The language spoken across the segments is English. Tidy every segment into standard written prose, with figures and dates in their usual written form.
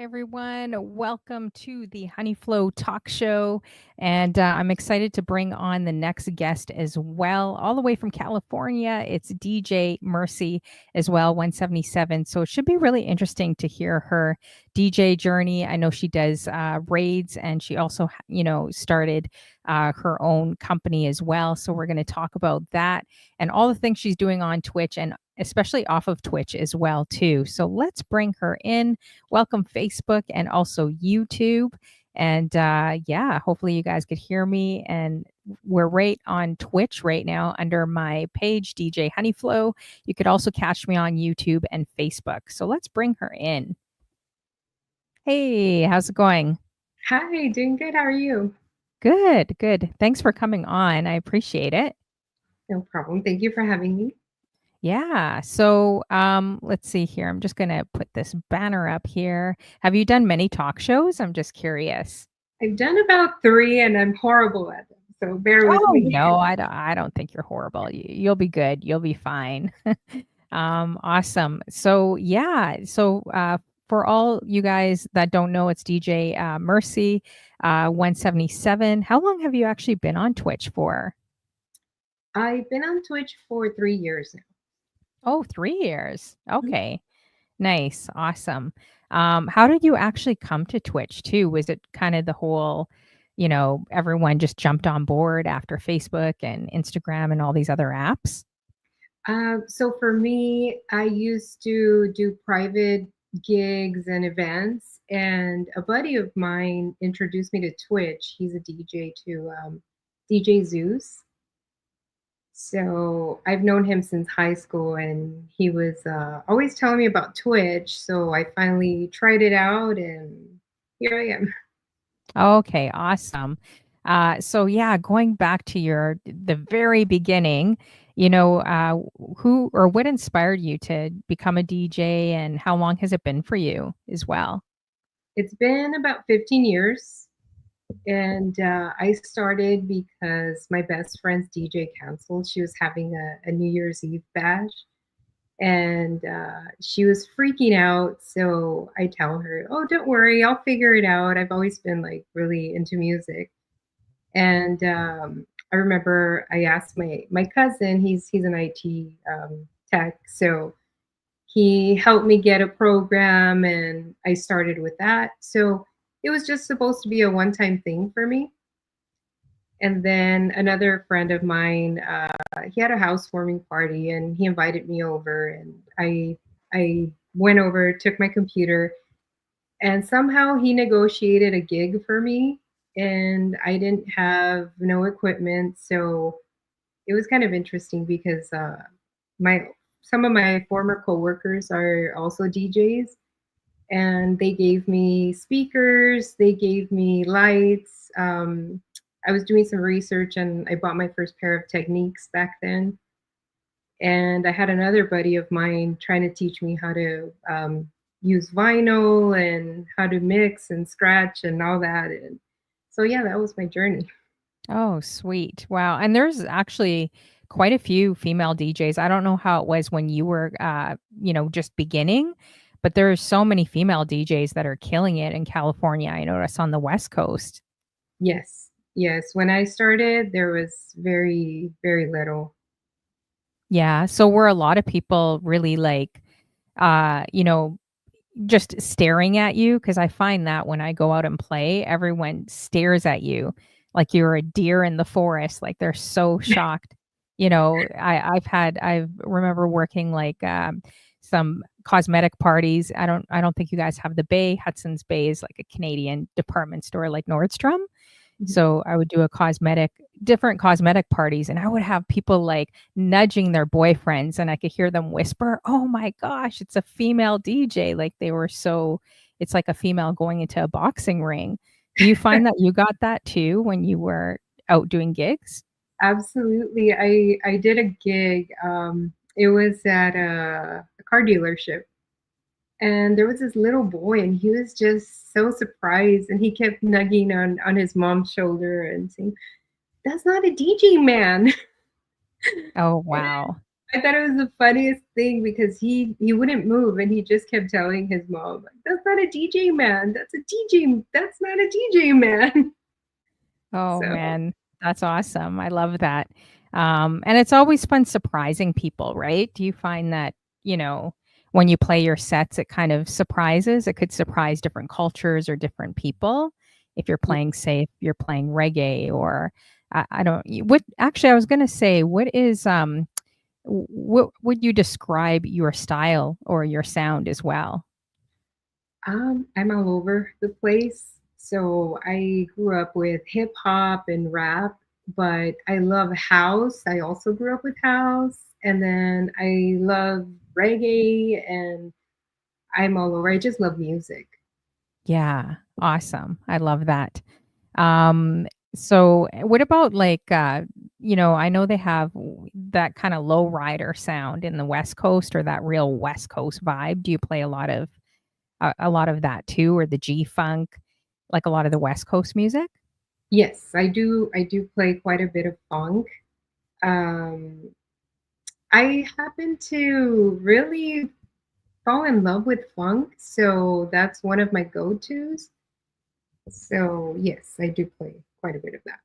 Everyone. Welcome to the Honey Flow Talk Show. And I'm excited to bring on the next guest as well, all the way from California. It's DJ Mercy as well, 177. So it should be really interesting to hear her DJ journey. I know she does raids, and she also, started her own company as well. So we're going to talk about that and all the things she's doing on Twitch and especially off of Twitch as well too. So let's bring her in. Welcome Facebook and also YouTube. And yeah, hopefully you guys could hear me. And we're right on Twitch right now under my page, DJ Honeyflow. You could also catch me on YouTube and Facebook. So let's bring her in. Hey, how's it going? Hi, doing good. How are you? Good, good. Thanks for coming on. I appreciate it. No problem. Thank you for having me. Yeah. So let's see here. I'm just going to put this banner up here. Have you done many talk shows? I'm just curious. I've done about three and I'm horrible at them, so bear with Oh, me. no, I don't think you're horrible. You'll be good. You'll be fine. Awesome. So, yeah. So, for all you guys that don't know, it's DJ Mercy 177. How long have you actually been on Twitch for? I've been on Twitch for 3 years now. Oh, 3 years. Mhm. Okay. Nice. Awesome. How did you actually come to Twitch too? Was it kind of the whole, everyone just jumped on board after Facebook and Instagram and all these other apps? So for me, I used to do private gigs and events, and a buddy of mine introduced me to Twitch. He's a DJ to DJ Zeus. So I've known him since high school, and he was always telling me about Twitch. So I finally tried it out, and here I am. Okay, awesome. So yeah, going back to the very beginning, who or what inspired you to become a DJ, and how long has it been for you as well? It's been about 15 years, and I started because my best friend's DJ canceled. She was having a New Year's Eve bash, and she was freaking out. So I tell her, "Oh, don't worry, I'll figure it out." I've always been like really into music. And I remember I asked my cousin. He's an IT tech, so he helped me get a program, and I started with that. So it was just supposed to be a one-time thing for me. And then another friend of mine, he had a housewarming party, and he invited me over, and I went over, took my computer, and somehow he negotiated a gig for me, and I didn't have no equipment. So it was kind of interesting because my some of my former coworkers are also DJs, and they gave me speakers, they gave me lights. I was doing some research, and I bought my first pair of Techniques back then. And I had another buddy of mine trying to teach me how to use vinyl and how to mix and scratch and all that. And so, yeah, that was my journey. Oh, sweet. Wow. And there's actually quite a few female DJs. I don't know how it was when you were, just beginning, but there's so many female DJs that are killing it in California. I noticed on the West Coast. Yes, yes. When I started, there was very, very little. Yeah. So were a lot of people really like, uh, you know, just staring at you? Because I find that when I go out and play, everyone stares at you like you're a deer in the forest. Like they're so shocked. I remember working like some cosmetic parties. I don't think you guys have the Bay. Hudson's Bay is like a Canadian department store like Nordstrom. Mhm. So I would do different cosmetic parties, and I would have people like nudging their boyfriends, and I could hear them whisper, "Oh my gosh, it's a female DJ." Like it's like a female going into a boxing ring. Do you find that you got that too when you were out doing gigs? Absolutely. I did a gig. It was at a car dealership, and there was this little boy, and he was just so surprised, and he kept nugging on his mom's shoulder and saying, "That's not a DJ man." Oh, wow. I thought it was the funniest thing because he wouldn't move and he just kept telling his mom, like, "That's not a DJ man. That's a DJ. That's not a DJ man." Oh, So man, that's awesome. I love that. And it's always fun surprising people, right? Do you find that, you know, when you play your sets, it kind of surprises? It could surprise different cultures or different people if you're yeah. playing, say, if you're playing reggae or I don't. What actually, I was gonna say, what is what would you describe your style or your sound as well? I'm all over the place. So I grew up with hip hop and rap, but I love house. I also grew up with house. And then I love reggae and I'm all over. I just love music. Yeah, awesome. I love that. Um, so what about like I know they have that kind of low rider sound in the West Coast or that real West Coast vibe. Do you play a lot of that too or the G funk, like a lot of the West Coast music? Yes, I do play quite a bit of funk. Um, I happen to really fall in love with funk, so that's one of my go-tos. So yes, I do play quite a bit of that.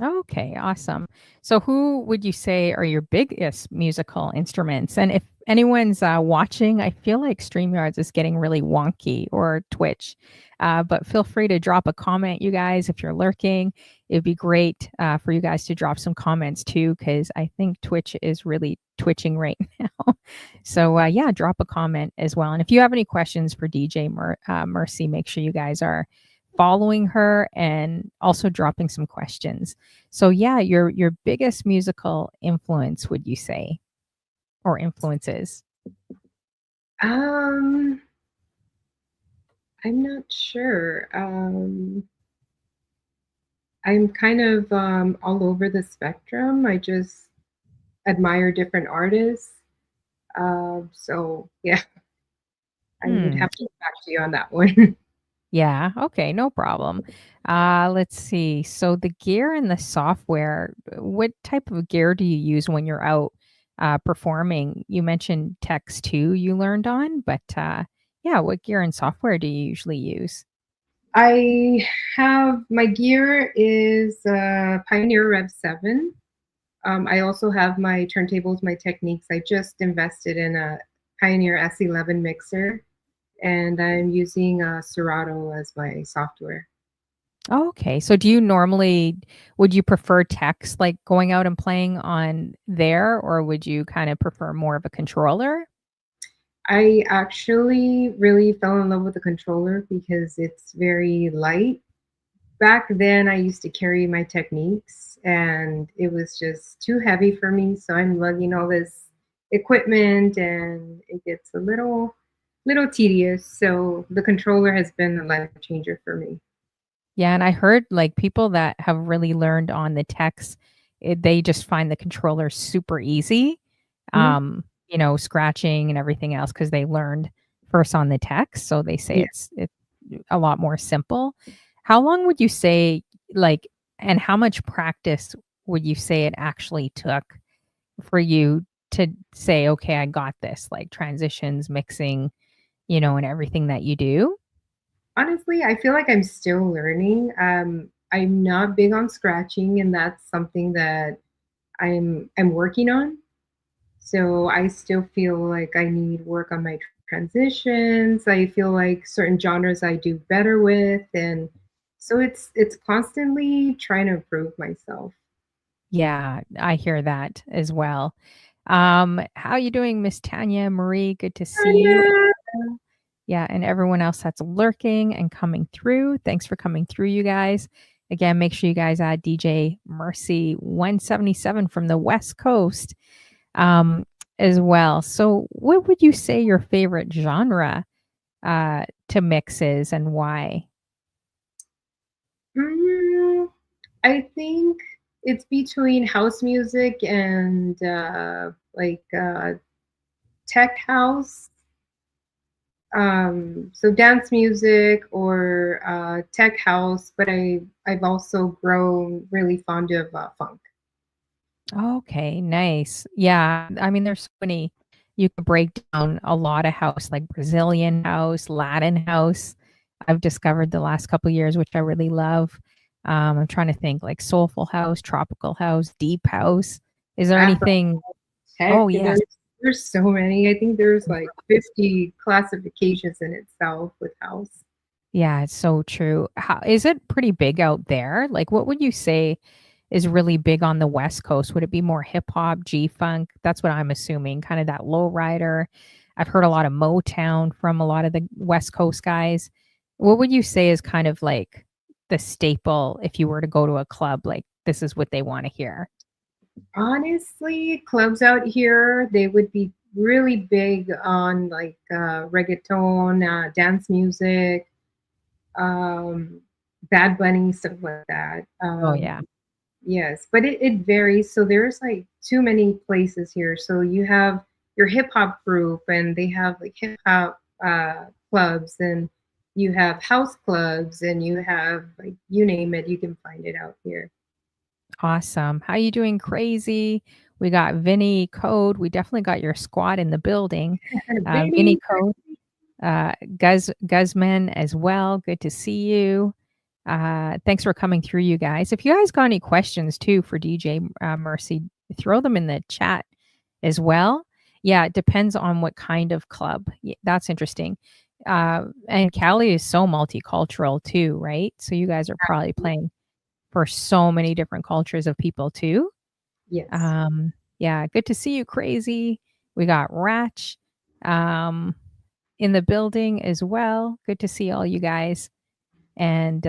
Okay, awesome. So, who would you say are your biggest musical instruments? And if anyone's watching, I feel like StreamYards is getting really wonky or Twitch. But feel free to drop a comment, you guys, if you're lurking. It'd be great for you guys to drop some comments too, because I think Twitch is really twitching right now. So, yeah, drop a comment as well. And if you have any questions for DJ Mercy, make sure you guys are following her and also dropping some questions. So yeah, your biggest musical influence, would you say, or influences? Um, I'm not sure. I'm kind of all over the spectrum. I just admire different artists. So yeah, I would Hmm. have to get back to you on that one. Yeah. Okay. No problem. Let's see. So the gear and the software. What type of gear do you use when you're out performing? You mentioned text too. You learned on, but yeah, what gear and software do you usually use? I have my gear is Pioneer Rev 7. I also have my turntables, my techniques. I just invested in a Pioneer S11 mixer, and I'm using Serato as my software. Oh, okay. So do you normally would you prefer text, like, going out and playing on there, or would you kinda prefer more of a controller? I actually really fell in love with the controller because it's very light. Back then, I used to carry my techniques, and it was just too heavy for me. So I'm lugging all this equipment, and it gets a little tedious. So the controller has been a life changer for me. Yeah, and I heard, like, people that have really learned on the text, they just find the controller super easy, Mhm. scratching and everything else because they learned first on the text, so they say Yeah. it's a lot more simple. How long would you say, like and how much practice would you say it actually took for you to say, "Okay, I got this," like transitions, mixing, and everything that you do? Honestly, I feel like I'm still learning. I'm not big on scratching, and that's something that I'm working on. So I still feel like I need work on my transitions. I feel like certain genres I do better with, and so it's constantly trying to improve myself. Yeah, I hear that as well. How you doing, Miss Tanya Marie? Good to see you. Tanya! Yeah, and everyone else that's lurking and coming through. Thanks for coming through, you guys. Again, make sure you guys add DJ MERCY177 from the West Coast um, as well. So, what would you say your favorite genre to mix is and why? Mm, I think it's between house music and tech house. So dance music or tech house, but I've also grown really fond of funk. Okay, nice. Yeah, I mean, there's so many you could break down a lot of house, like Brazilian house, Latin house. I've discovered the last couple years, which I really love. I'm trying to think like soulful house, tropical house, deep house. Is there Afro anything? tech, Oh, yes. there's so many. I think there's like 50 classifications in itself with house. Yeah, it's so true. How is it pretty big out there? Like, what would you say is really big on the West Coast? Would it be more hip hop, G-funk? That's what I'm assuming, kind of that low rider. I've heard a lot of Motown from a lot of the West Coast guys. What would you say is kind of like the staple if you were to go to a club, like this is what they want to hear? Honestly, clubs out here, they would be really big on like reggaeton, dance music, um, Bad Bunny, stuff like that. Oh yeah. Yes, but it varies. So there's like too many places here. So you have your hip hop group, and they have like hip hop clubs, and you have house clubs, and you have like you name it, you can find it out here. Awesome. How you doing, Crazy? We got Vinny Code. We definitely got your squad in the building. Vinny Vinny, Code. Guzman as well. Good to see you. Thanks for coming through, you guys. If you guys got any questions too for DJ Mercy, throw them in the chat as well. Yeah, it depends on what kind of club. That's interesting. And Cali is so multicultural too, right? So you guys are probably playing for so many different cultures of people too. yes. Yeah, good to see you, Crazy. We got Ratch. Um, in the building as well. Good to see all you guys and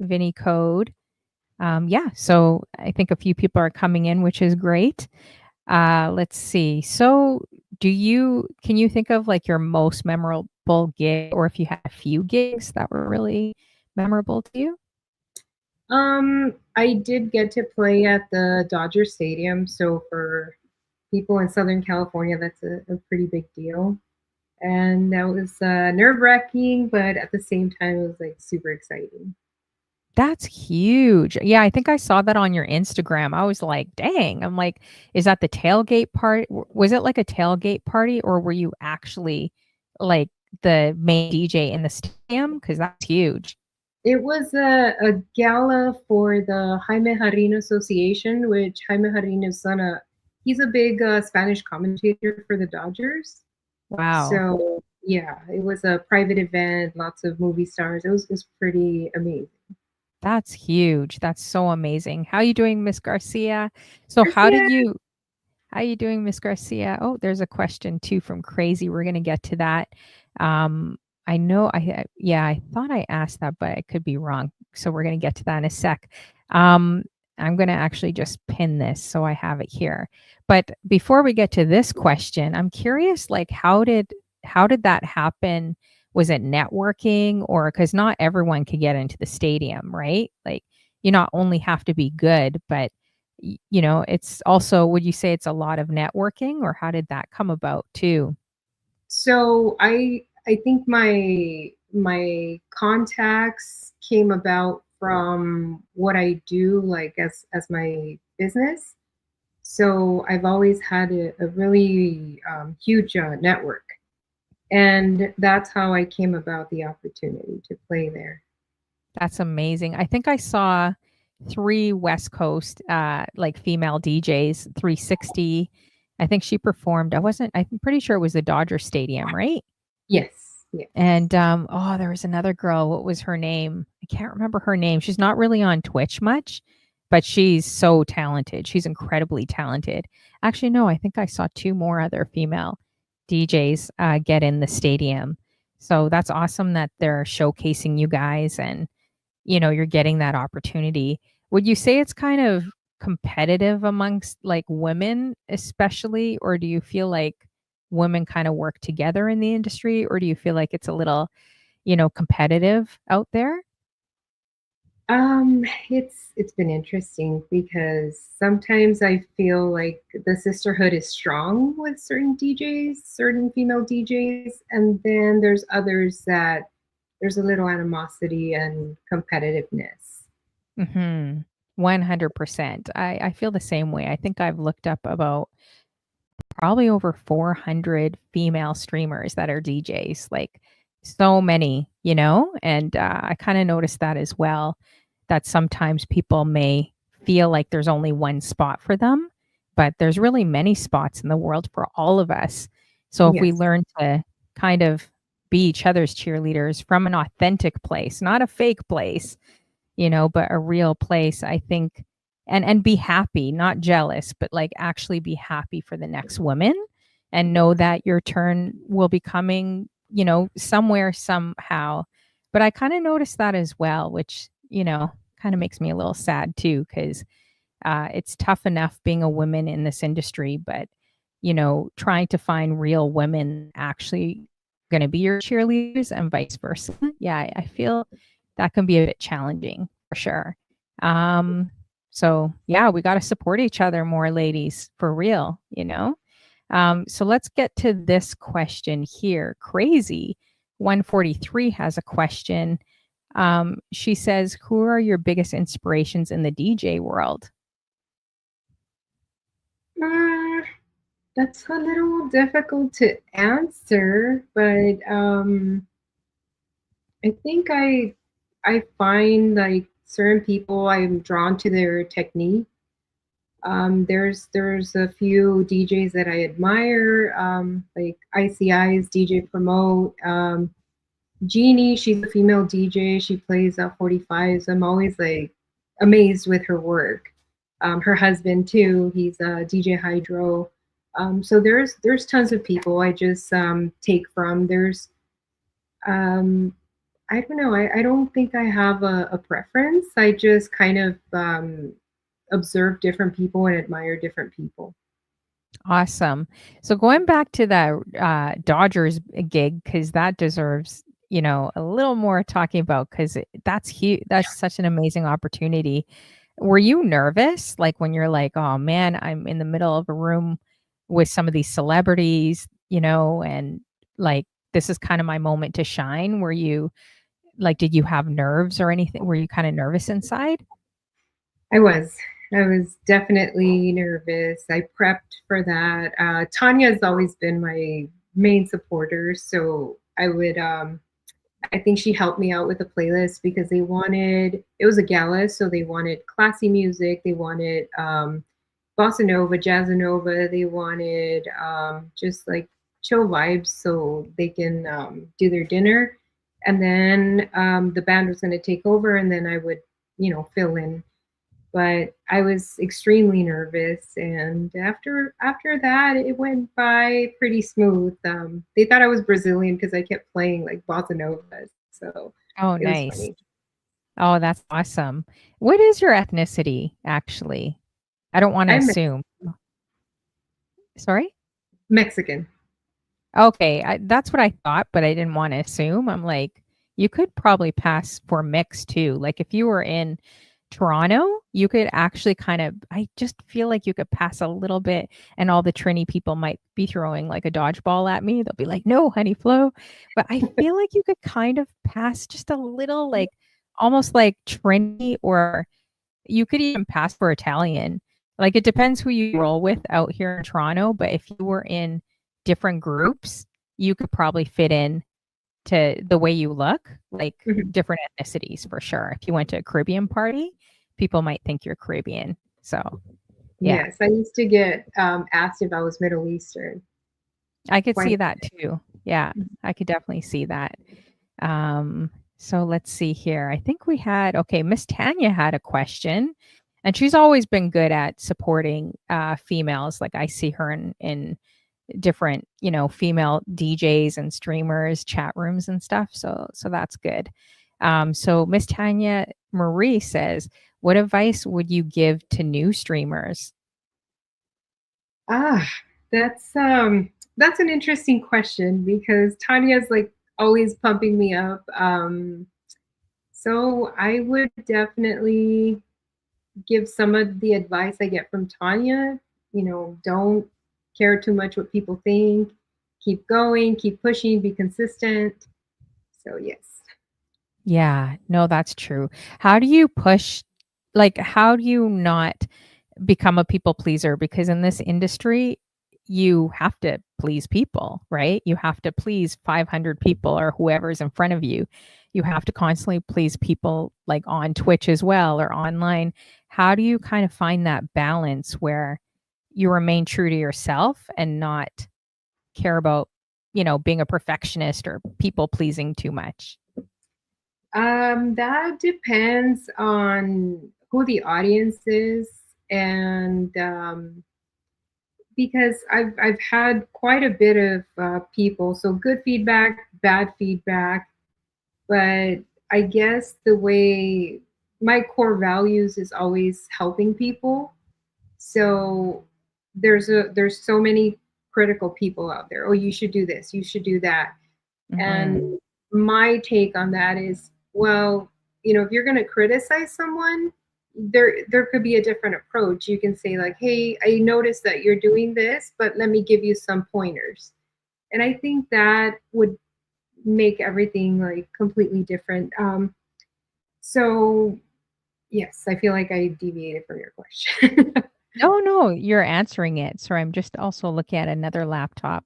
Vinny Code. Yeah, so I think a few people are coming in, which is great. Let's see. So, can you think of like your most memorable gig, or if you had a few gigs that were really memorable to you? I did get to play at the Dodger Stadium, so for people in Southern California, that's a pretty big deal. And that was nerve-wracking, but at the same time, it was like super exciting. That's huge. Yeah, I think I saw that on your Instagram. I was like, "Dang." I'm like, "Is that the tailgate part? Was it like a tailgate party or were you actually like the main DJ in the stadium? Because that's huge." It was a gala for the Jaime Jarrin Association, which Jaime Jarrin is he's a big Spanish commentator for the Dodgers. Wow. So yeah, it was a private event, lots of movie stars. It was pretty amazing. That's huge. That's so amazing. How you doing, Miss Garcia? So Garcia, how you doing, Miss Garcia? Oh, there's a question too from Crazy. We're gonna get to that. Um, I know yeah, I thought I asked that, but I could be wrong. So we're gonna get to that in a sec. Um, I'm gonna actually just pin this so I have it here. But before we get to this question, I'm curious, like how did that happen? Was it networking or because not everyone could get into the stadium, right? Like you not only have to be good, but you know, it's also would you say it's a lot of networking or how did that come about too? so I think my contacts came about from what I do like as my business. So I've always had a really huge network, and that's how I came about the opportunity to play there. That's amazing. I think I saw 3 West Coast, like, female DJs, 360. I think she performed I'm pretty sure it was the Dodger Stadium, right? Yes, yes. And, oh, there was another girl, what was her name? I can't remember her name. She's not really on Twitch much, but she's so talented. She's incredibly talented. Actually, no, I think I saw 2 more other female DJs, get in the stadium. So that's awesome that they're showcasing you guys and you know, you're getting that opportunity. Would you say it's kind of competitive amongst like women, especially, or do you feel like women kind of work together in the industry, or do you feel like it's a little, you know, competitive out there? It's been interesting because sometimes I feel like the sisterhood is strong with certain DJs, certain female DJs, and then there's others that there's a little animosity and competitiveness. Hmm. 100%. I feel the same way. I think I've looked up about probably over 400 female streamers that are DJs, like so many, and I kind of noticed that as well, that sometimes people may feel like there's only one spot for them, but there's really many spots in the world for all of us. So if we Yes. learn to kind of be each other's cheerleaders from an authentic place, not a fake place, but a real place, I think, and be happy, not jealous, but like actually be happy for the next woman and know that your turn will be coming, somewhere, somehow. But I kind of noticed that as well, which, kind of makes me a little sad too, because it's tough enough being a woman in this industry, but trying to find real women actually going to be your cheerleaders and vice versa. Yeah, I feel that can be a bit challenging for sure. Um, so yeah, we got to support each other more, ladies, for real. So let's get to this question here. Crazy 143 has a question. She says, "Who are your biggest inspirations in the DJ world?" Uh, that's a little difficult to answer, but I think I find like certain people I'm drawn to their technique. There's a few DJs that I admire, like ICI's DJ Promote, Jeannie. She's a female DJ. She plays 45s. I'm always like amazed with her work. Her husband too. He's DJ Hydro. So there's tons of people I just take from. There's I don't know. I don't think I have a preference. I just kind of observe different people and admire different people. Awesome. So going back to the Dodgers gig, because that deserves, a little more talking about, because that's huge. That's such an amazing opportunity. Were you nervous, like when you're like, oh man, I'm in the middle of a room with some of these celebrities, and like this is kind of my moment to shine? Were you like, did you have nerves or anything? Were you kind of nervous inside? I was. I was definitely nervous. I prepped for that. Tanya has always been my main supporter, so I think she helped me out with the playlist because they wanted it was a gala, so they wanted classy music, they wanted bossa nova, jazz nova, they wanted just like chill vibes so they can do their dinner, and then the band was going to take over, and then I would fill in. But I was extremely nervous, and after that, it went by pretty smooth. They thought I was Brazilian because I kept playing like bossa novas, so Oh, it was nice. funny. Oh, that's awesome. What is your ethnicity, actually? I don't want to I'm assume. Sorry? Mexican. Okay, that's what I thought, but I didn't want to assume. I'm like, you could probably pass for mixed too. Like if you were in Toronto, you could actually kind of, I just feel like you could pass a little bit, and all the Trini people might be throwing like a dodgeball at me. They'll be like, no, honey flow. But I feel like you could kind of pass just a little, like almost like Trini, or you could even pass for Italian. Like it depends who you roll with out here in Toronto, but if you were in different groups, you could probably fit in to the way you look, like Mhm. different ethnicities for sure. If you went to a Caribbean party, people might think you're Caribbean. So, yeah, Yes, I used to get asked if I was Middle Eastern. I could Quite see a that too. Yeah, bit. I could definitely see that. So let's see here. I think we had, okay, Miss Tanya had a question, and she's always been good at supporting females. Like I see her in different, female DJs and streamers, chat rooms and stuff. So that's good. So Miss Tanya Marie says, what advice would you give to new streamers? Ah, that's an interesting question because Tanya's like always pumping me up. So I would definitely give some of the advice I get from Tanya. Don't care too much what people think. Keep going, keep pushing, be consistent. So yes. Yeah, no, that's true. How do you push? like, how do you not become a people pleaser? Because in this industry, you have to please people, right? You have to please 500 people or whoever's in front of you. You have to constantly please people like on Twitch as well or online. How do you kind of find that balance where you remain true to yourself and not care about, being a perfectionist or people pleasing too much? That depends on who the audience is, and because I've had quite a bit of people, so good feedback, bad feedback, but I guess the way my core values is always helping people. So there's so many critical people out there. Oh, you should do this, you should do that. And Mhm. my take on that is, well, if you're going to criticize someone, there could be a different approach. You can say like, "Hey, I noticed that you're doing this, but let me give you some pointers." And I think that would make everything like completely different. So yes, I feel like I deviated from your question. No, no, you're answering it. Sorry, I'm just also looking at another laptop.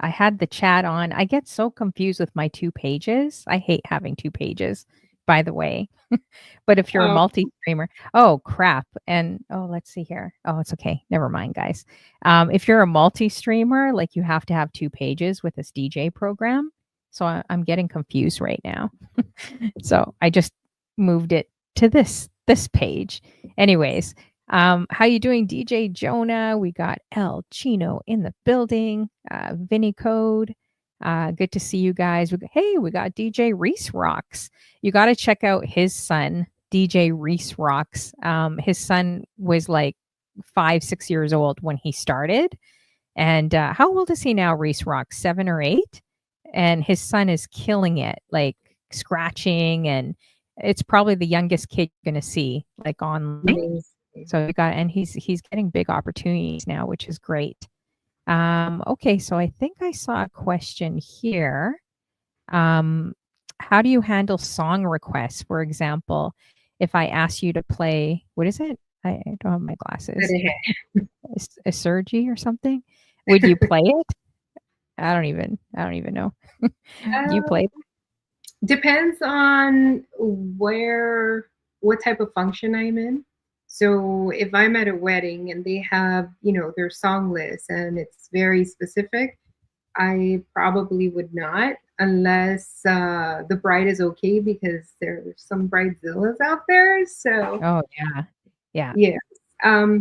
I had the chat on. I get so confused with my 2 pages. I hate having 2 pages, by the way. But if you're a Oh, multi-streamer, oh, crap, and oh, let's see here. Oh, it's okay. Never mind, guys. If you're a multi-streamer, like, you have to have 2 pages with this DJ program. So I'm getting confused right now. So I just moved it to this page. Anyways, how you doing, DJ Jonah? We got El Chino in the building. Vinny Code. Good to see you guys. We got DJ Reese Rocks. You got to check out his son, DJ Reese Rocks. His son was like 5, 6 years old when he started. And how old is he now, Reese Rocks? 7 or 8? And his son is killing it, like scratching, and it's probably the youngest kid you're gonna see like online. amazing. So and he's getting big opportunities now, which is great. Okay, so I think I saw a question here. Um, how do you handle song requests? For example, if I ask you to play, what is it? I don't have my But glasses. A Surgy or something? Would you play it? I don't even know. Do you uh, play? Depends on what type of function I'm in. So if I'm at a wedding and they have, their song list and it's very specific, I probably would not, unless the bride is okay, because there's some bridezillas out there. So Oh, yeah. Yeah. yes.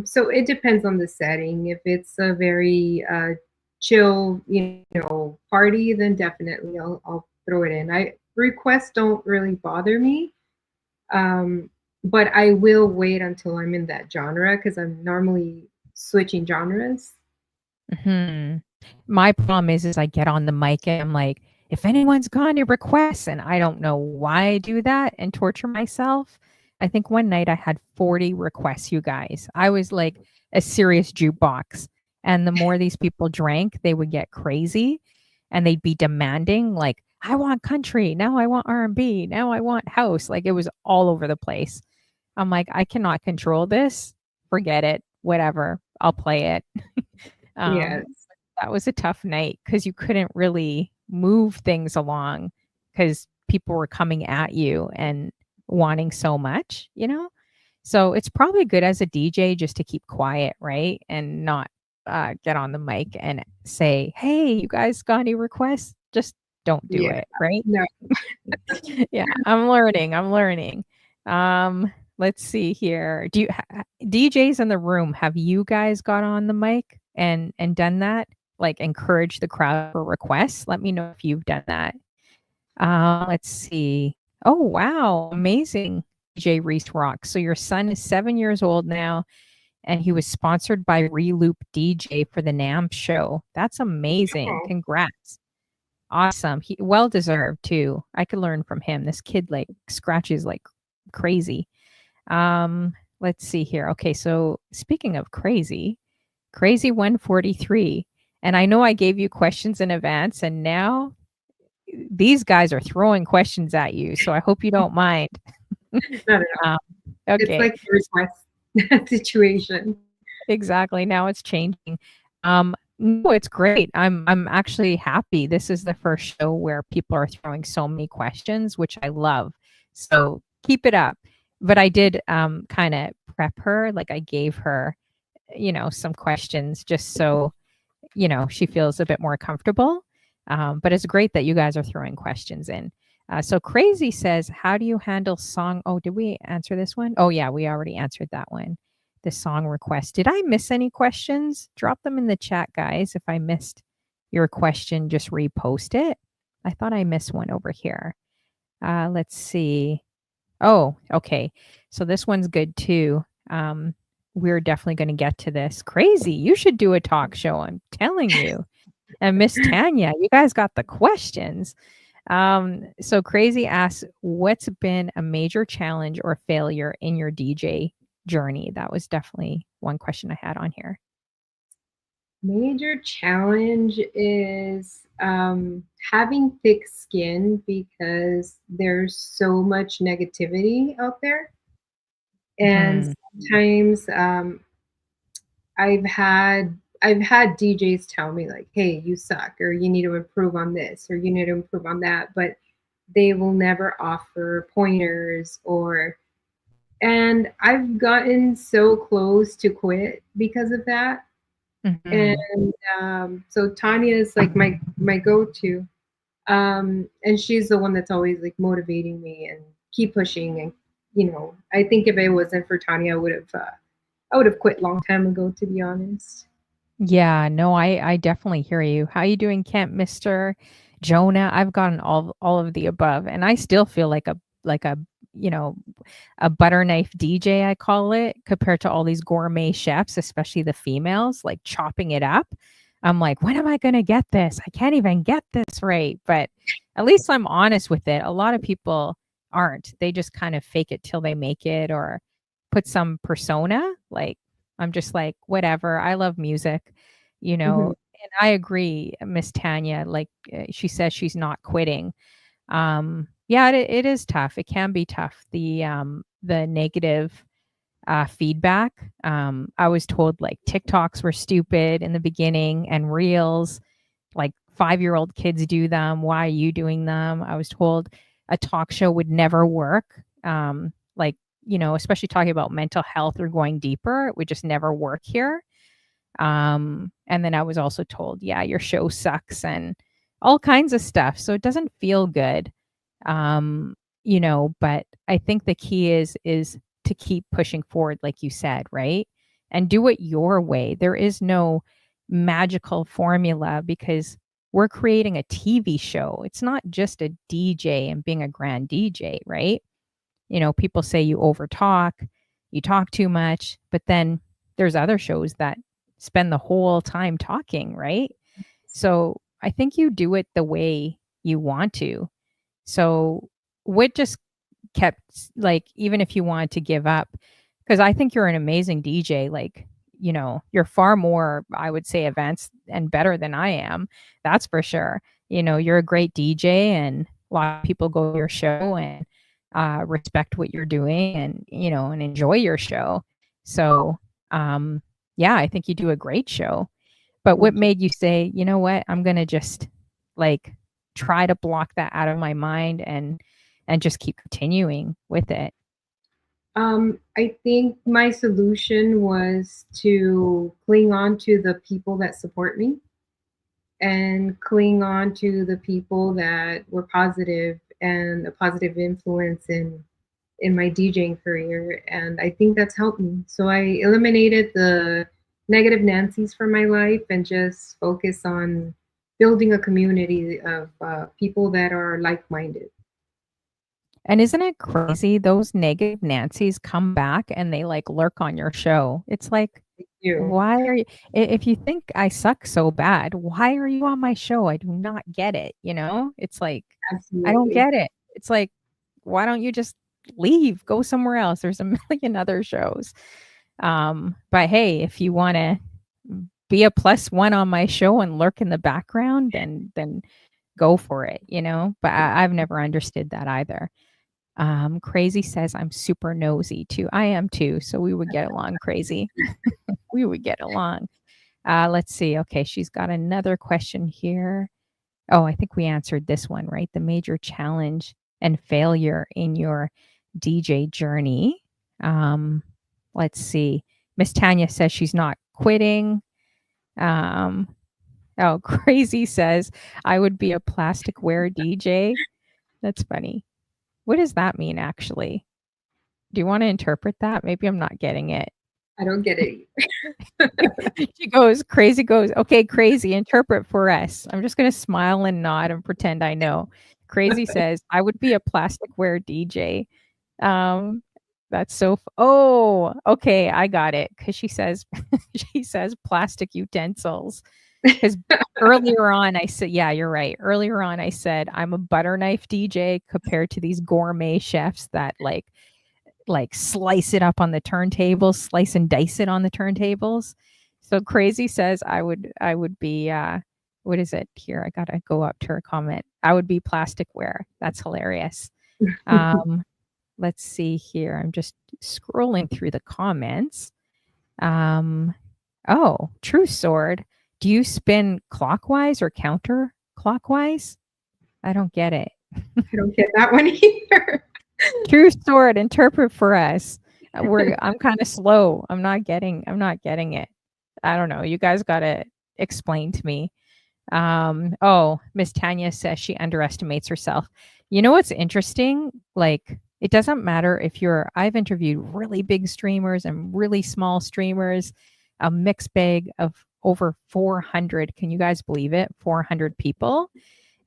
So it depends on the setting. If it's a very chill, party, then definitely I'll throw it in. I Requests don't really bother me, um, but I will wait until I'm in that genre because I'm normally switching genres. Mhm. My problem is I get on the mic and I'm like, "If anyone's got any requests," and I don't know why I do that and torture myself. I think one night I had 40 requests, you guys. I was like a serious jukebox, and the more these people drank, they would get crazy, and they'd be demanding, like, "I want country, now I want R&B, now I want house." Like, it was all over the place. I'm like, "I cannot control this. Forget it. Whatever. I'll play it." Yes, That was a tough night because you couldn't really move things along because people were coming at you and wanting so much? So it's probably good as a DJ just to keep quiet, right? And not get on the mic and say, "Hey, you guys got any requests?" Just don't do yeah, it, right? no, Yeah, I'm learning. I'm learning. Let's see here. DJs in the room, have you guys got on the mic and done that? Like encourage the crowd for requests? Let me know if you've done that. Let's see. Oh, wow, amazing. DJ Reese Rock. So your son is 7 years old now, and he was sponsored by Reloop DJ for the NAMM show. That's amazing. oh, Congrats. Awesome. He well deserved too. I could learn from him. This kid like scratches like crazy. Let's see here. Okay, so speaking of crazy, Crazy 143. And I know I gave you questions in advance and now these guys are throwing questions at you. So I hope you don't mind. not at Um, all. It's Okay. like a request situation. Exactly. Now it's changing. No, it's great. I'm actually happy. This is the first show where people are throwing so many questions, which I love. So keep it up. But I did kind of prep her, like I gave her, some questions just so, she feels a bit more comfortable. But it's great that you guys are throwing questions in. So Crazy says, how do you handle song? Oh, did we answer this one? Oh, yeah, we already answered that one. The song request. Did I miss any questions? Drop them in the chat, guys. If I missed your question, just repost it. I thought I missed one over here. Let's see. Oh, okay. So this one's good too. We're definitely going to get to this. Crazy. You should do a talk show. I'm telling you. And Miss Tanya, you guys got the questions. So Crazy asks, what's been a major challenge or failure in your DJ journey? That was definitely one question I had on here. Major challenge is having thick skin because there's so much negativity out there. And Hmm. sometimes I've had DJs tell me like, "Hey, you suck," or "You need to improve on this," or "You need to improve on that," but they will never offer pointers or and I've gotten so close to quit because of that. Hmm. And so Tanya is like my go-to. And she's the one that's always like motivating me and keep pushing. And I think if it wasn't for Tanya, I would have quit long time ago, to be honest. Yeah, no, I definitely hear you. How you doing, Kent, Mr. Jonah? I've gotten all of the above, and I still feel like a you know a butter knife DJ, I call it, compared to all these gourmet chefs, especially the females, like chopping it up. I'm like, when am I going to get this? I can't even get this right. But at least I'm honest with it. A lot of people aren't. They just kind of fake it till they make it or put some persona. Like, I'm just like, whatever. I love music, Hmm. and I agree, Miss Tanya. Like, she says she's not quitting. Yeah, it is tough. It can be tough. The negative feedback. I was told like TikToks were stupid in the beginning and reels, like 5-year-old kids do them. Why are you doing them? I was told a talk show would never work. Like, especially talking about mental health or going deeper, it would just never work here. And then I was also told, yeah, your show sucks and all kinds of stuff. So it doesn't feel good. But I think the key is to keep pushing forward, like you said, right? And do it your way. There is no magical formula because we're creating a TV show. It's not just a DJ and being a grand DJ, right? People say you overtalk, you talk too much, but then there's other shows that spend the whole time talking, right? So I think you do it the way you want to. So what just kept, like, even if you wanted to give up, because I think you're an amazing DJ, like, you're far more, I would say, advanced and better than I am. That's for sure. You're a great DJ and a lot of people go to your show and respect what you're doing and, and enjoy your show. So, um, yeah, I think you do a great show. But what Thank you. made you say, "You know what? I'm gonna just, like, try to block that out of my mind and just keep continuing with it?" I think my solution was to cling on to the people that support me and cling on to the people that were positive and a positive influence in my DJing career. And I think that's helped me. So I eliminated the negative Nancy's from my life and just focus on building a community of people that are like minded. And isn't it crazy? Those negative Nancy's come back and they, like, lurk on your show. It's like, You. why are you if you think I suck so bad, why are you on my show? I do not get it, you know? It's like, I don't Absolutely. get it. It's like, why don't you just leave, go somewhere else? There's a million other shows. But hey, if you wanna be a plus one on my show and lurk in the background, then go for it, you know? But I've never understood that either. Crazy says I'm super nosy too. I am too. So we would get along, Crazy. We would get along. Let's see. Okay, she's got another question here. Oh, I think we answered this one, right? The major challenge and failure in your DJ journey. Um, let's see. Miss Tanya says she's not quitting. Um, oh, Crazy says I would be a plasticware DJ. That's funny. What does that mean, actually? Do you want to interpret that? Maybe I'm not getting it. I don't get it. She goes, Crazy goes, okay, Crazy, interpret for us. I'm just going to smile and nod and pretend I know. Crazy says, I would be a plasticware DJ. Um, that's so, oh, okay, I got it. Cause she says, she says plastic utensils. Cause earlier on, I said, yeah, you're right. Earlier on, I said, I'm a butter knife DJ compared to these gourmet chefs that like slice it up on the turntables, slice and dice it on the turntables. So Crazy says I would be what is it here? I gotta go up to her comment. I would be plasticware. That's hilarious. Um, let's see here. I'm just scrolling through the comments. Oh, True Sword. Do you spin clockwise or counterclockwise? I don't get it. I don't get that one either. True Sword, interpret for us. I'm kind of slow. I'm not getting it. I don't know. You guys got to explain to me. Oh, Miss Tanya says she underestimates herself. You know what's interesting? Like it doesn't matter if I've interviewed really big streamers and really small streamers, a mixed bag of over 400. Can you guys believe it? 400 people.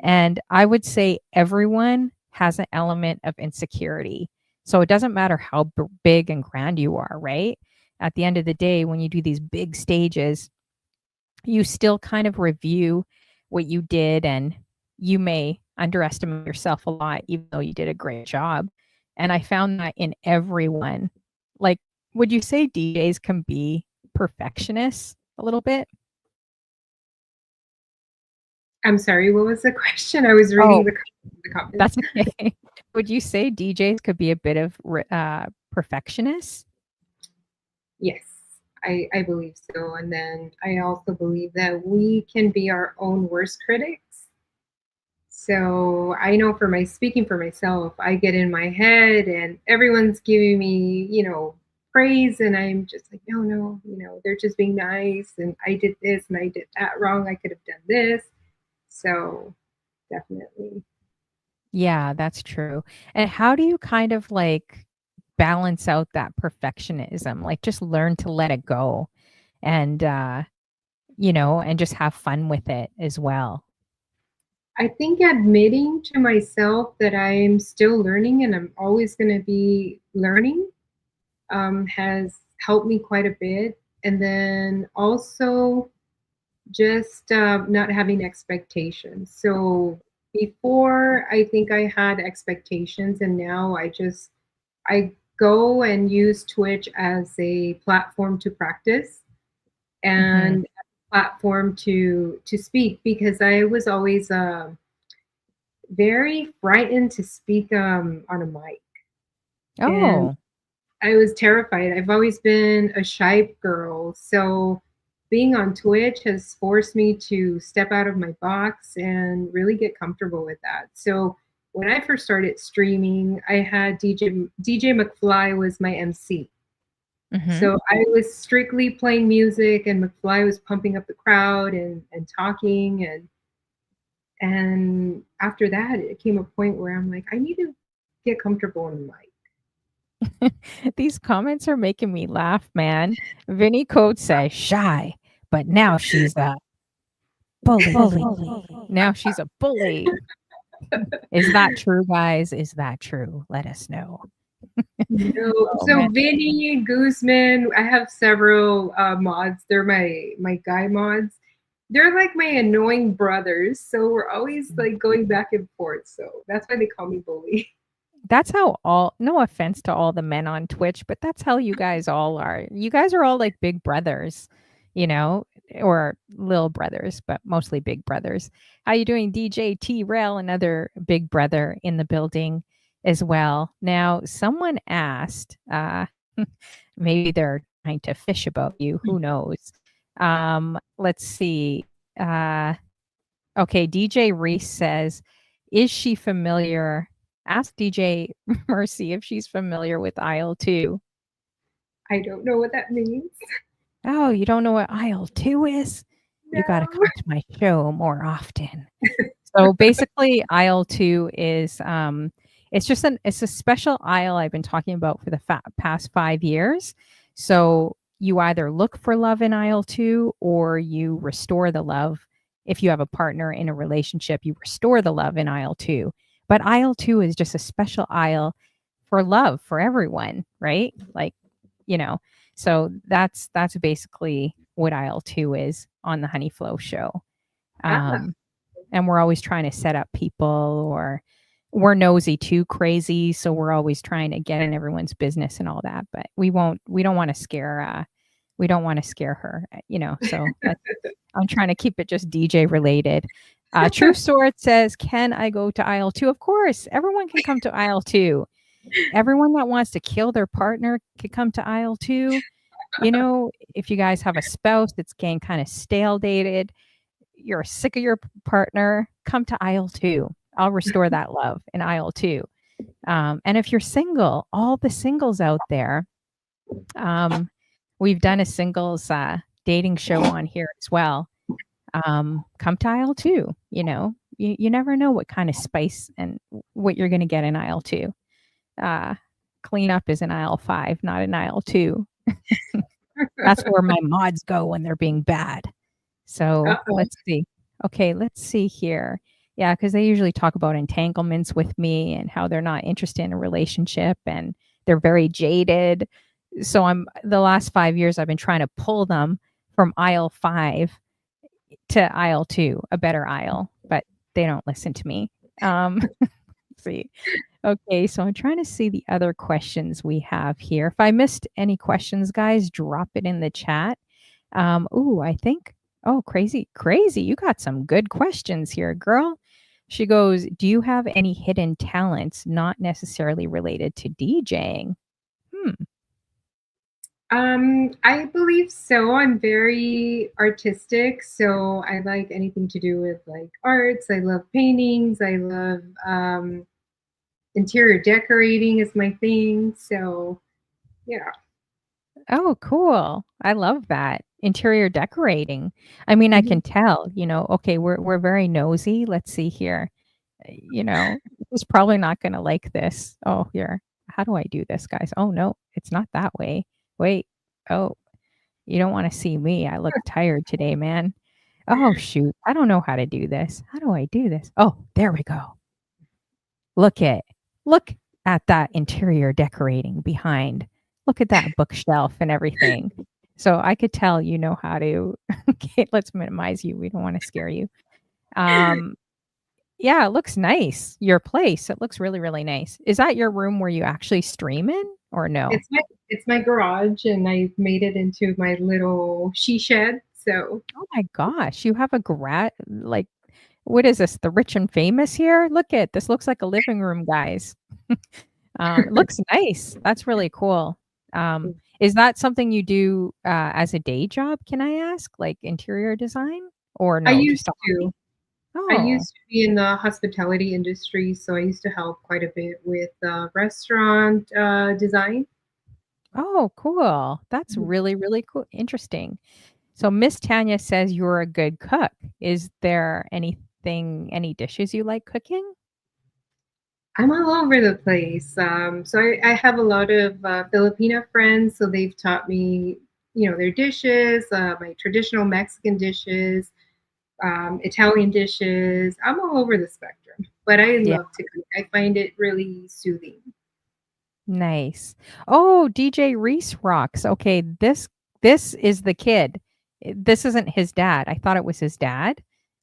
And I would say everyone has an element of insecurity. So it doesn't matter how big and grand you are, right? At the end of the day, when you do these big stages, you still kind of review what you did and you may underestimate yourself a lot, even though you did a great job. And I found that in everyone. Like, would you say DJs can be perfectionists a little bit? I'm sorry, what was the question? I was reading Oh, the comments. that's okay. Would you say DJs could be a bit of perfectionists? Yes, I believe so. And then I also believe that we can be our own worst critics. So I know for my speaking for myself, I get in my head and everyone's giving me, praise. And I'm just like, no, they're just being nice. And I did this and I did that wrong. I could have done this. So definitely. Yeah, that's true. And how do you kind of like balance out that perfectionism? Like just learn to let it go and and just have fun with it as well. I think admitting to myself that I'm still learning and I'm always going to be learning has helped me quite a bit. And then also just not having expectations. So before, I think I had expectations, and now I go and use Twitch as a platform to practice Mhm. and a platform to speak because I was always very frightened to speak on a mic. And Oh, I was terrified. I've always been a shy girl. So being on Twitch has forced me to step out of my box and really get comfortable with that. So when I first started streaming, I had DJ McFly was my MC. mhm. So I was strictly playing music and McFly was pumping up the crowd and talking and after that it came a point where I'm like, I need to get comfortable in the mic. These comments are making me laugh, man. Vinny Code says shy, but now she's a bully. Now she's a bully. Is that true, guys? Is that true? Let us know. No. Oh So man. Vinny, Guzman, I have several mods. They're my guy mods. They're like my annoying brothers. So we're always like going back and forth. So that's why they call me bully. That's how all no offense to all the men on Twitch, but that's how you guys all are. You guys are all like big brothers, you know, or little brothers, but mostly big brothers. How you doing, DJ T Rail, another big brother in the building as well. Now, someone asked, maybe they're trying to fish about you. Who knows? Let's see. Uh, okay, DJ Reese says, is she familiar? Ask DJ Mercy if she's familiar with aisle two. I don't know what that means. Oh, you don't know what aisle two is? You got to No. come to my show more often. So basically, aisle two is it's a special aisle I've been talking about for the past 5 years. So you either look for love in aisle two or you restore the love. If you have a partner in a relationship, you restore the love in aisle two. But aisle two is just a special aisle for love for everyone, right? Like, you know, so that's basically what aisle two is on the Honey Flow show. Ah, Um, and we're always trying to set up people, or we're nosy too crazy, so we're always trying to get in everyone's business and all that, but we don't want to scare her, so I'm trying to keep it just DJ related. True Sword says, can I go to aisle two? Of course, everyone can come to aisle two. Everyone that wants to kill their partner could come to aisle two. If you guys have a spouse that's getting kind of stale dated, you're sick of your partner, come to aisle two. I'll restore that love in aisle two. And if you're single, all the singles out there, we've done a singles dating show on here as well. Come to aisle two. You never know what kind of spice and what you're going to get in aisle two. Cleanup is in aisle five, not in aisle two. That's where my mods go when they're being bad. So uh-oh. let's see. Okay, let's see here. Yeah, because they usually talk about entanglements with me and how they're not interested in a relationship and they're very jaded. So the last 5 years I've been trying to pull them from aisle five to aisle two, a better aisle, but they don't listen to me. Let's see. Okay, so I'm trying to see the other questions we have here. If I missed any questions, guys, drop it in the chat. I think, oh, crazy, crazy. You got some good questions here, girl. She goes, do you have any hidden talents not necessarily related to DJing? I believe so. I'm very artistic, so I like anything to do with like arts. I love paintings. I love interior decorating is my thing. So yeah. Oh, cool. I love that. Interior decorating. I mean, I Mhm. can tell, okay, we're very nosy. Let's see here. Who's probably not gonna like this. Oh, here. How do I do this, guys? Oh no, it's not that way. Wait. Oh, you don't want to see me. I look tired today, man. Oh shoot. I don't know how to do this. How do I do this? Oh, there we go. Look at look at that interior decorating behind. Look at that bookshelf and everything. So I could tell you know how to okay, let's minimize you. We don't want to scare you. Um, yeah, it looks nice. Your place, it looks really, really nice. Is that your room where you actually stream in or no? It's my garage, and I made it into my little she shed. So Oh my gosh, you have a like what is this? The rich and famous here? Look at this looks like a living room, guys. It looks nice. That's really cool. Is that something you do as a day job, can I ask? Like interior design? Or I no, just used a hobby? to. I Oh. used to be in the hospitality industry, so I used to help quite a bit with restaurant design. Oh, cool. That's Mhm. really, really cool. Interesting. So Miss Tanya says you're a good cook. Is there any dishes you like cooking? I'm all over the place. So I have a lot of Filipino friends, so they've taught me, their dishes, my traditional Mexican dishes, Italian dishes. I'm all over the spectrum, but I Yeah. love to cook. I find it really soothing. Nice. Oh, DJ Reese rocks. Okay, this is the kid. This isn't his dad. I thought it was his dad,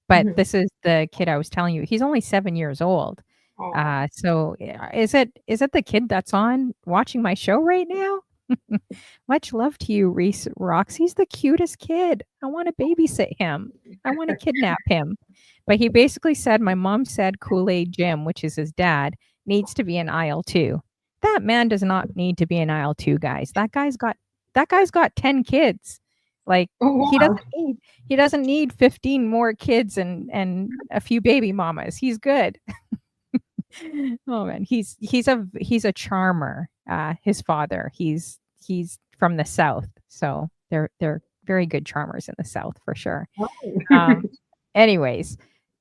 but Mhm. this is the kid I was telling you. He's only 7 years old. Aw. So is it the kid that's on watching my show right now? Much love to you, Reese rocks. He's the cutest kid. I want to babysit him. I want to kidnap him. But he basically said, my mom said Kool-Aid Jim, which is his dad, needs to be in aisle 2. That man does not need to be in aisle 2, guys. That guy's got 10 kids. Like Oh, he wow. doesn't need he doesn't need 15 more kids and a few baby mamas. He's good. Oh man, he's a charmer. His father, he's from the South, so they're very good charmers in the South for sure. Oh. Um, anyways,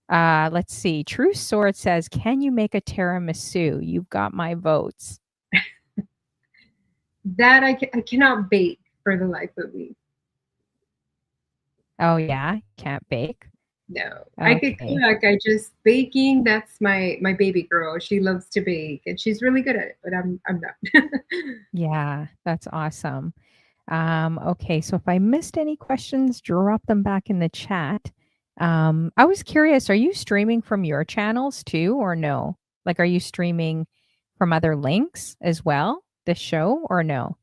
let's see. True Sword says, "Can you make a tiramisu? You've got my votes." That I cannot bake for the life of me. Oh yeah, can't bake. No, I could Okay. cook. I just baking. That's my baby girl. She loves to bake, and she's really good at it. But I'm not. Yeah, that's awesome. Okay, so if I missed any questions, drop them back in the chat. I was curious, are you streaming from your channels too, or no? Like, are you streaming from other links as well, this show, or no?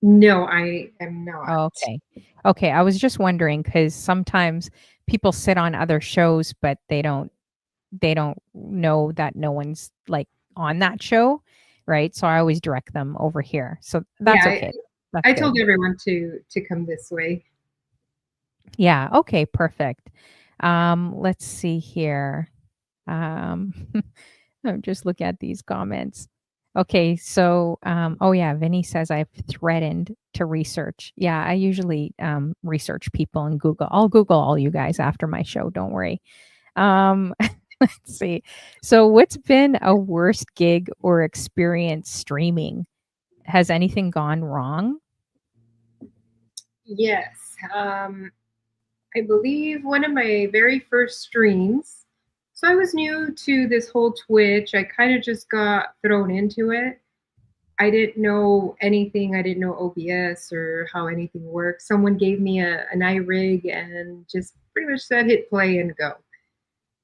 No, I am not. Oh, okay. Okay, I was just wondering because sometimes people sit on other shows, but they don't know that no one's like on that show, right? So I always direct them over here. So Yeah, that's okay. That's I good. told everyone to come this way. Yeah, okay, perfect. Let's see here. Um, I'm just looking at these comments. Okay, so oh yeah, Vinny says I've threatened to research. Yeah, I usually research people in Google. I'll Google all you guys after my show, don't worry. Um, let's see. So what's been a worst gig or experience streaming? Has anything gone wrong? Yes. Um, I believe one of my very first streams. So I was new to this whole Twitch. I kind of just got thrown into it. I didn't know anything. I didn't know OBS or how anything works. Someone gave me an iRig and just pretty much said hit play and go.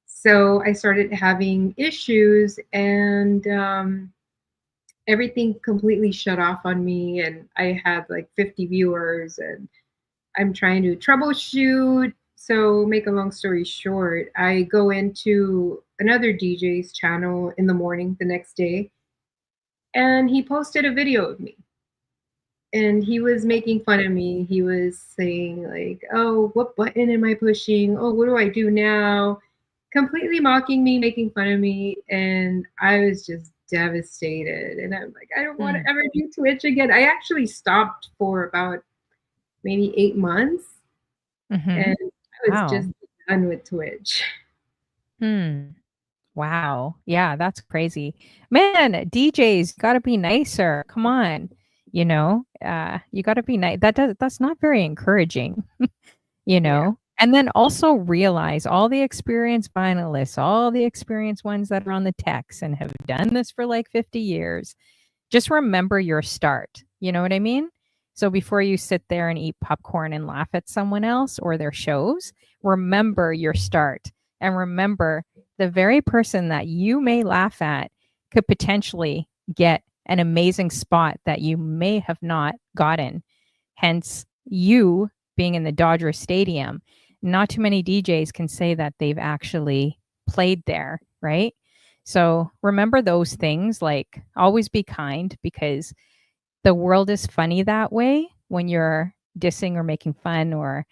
So I started having issues and everything completely shut off on me. And I had like 50 viewers and I'm trying to troubleshoot. So, make a long story short, I go into another DJ's channel in the morning the next day, and he posted a video of me. And he was making fun of me. He was saying, like, oh, what button am I pushing? Oh, what do I do now? Completely mocking me, making fun of me. And I was just devastated. And I'm like, I don't want Hmm. to ever do Twitch again. I actually stopped for about maybe 8 months Mm-hmm. and I was Wow. just done with Twitch. Hmm. Wow. Yeah, that's crazy. Man, DJs gotta be nicer. Come on. You gotta be nice. That's not very encouraging, you Yeah. know? And then also realize all the experienced finalists, all the experienced ones that are on the techs and have done this for like 50 years, just remember your start. You know what I mean? So before you sit there and eat popcorn and laugh at someone else or their shows, remember your start and remember the very person that you may laugh at could potentially get an amazing spot that you may have not gotten. Hence, you being in the Dodger Stadium, not too many DJs can say that they've actually played there, right? So remember those things, like always be kind because the world is funny that way when you're dissing or making fun or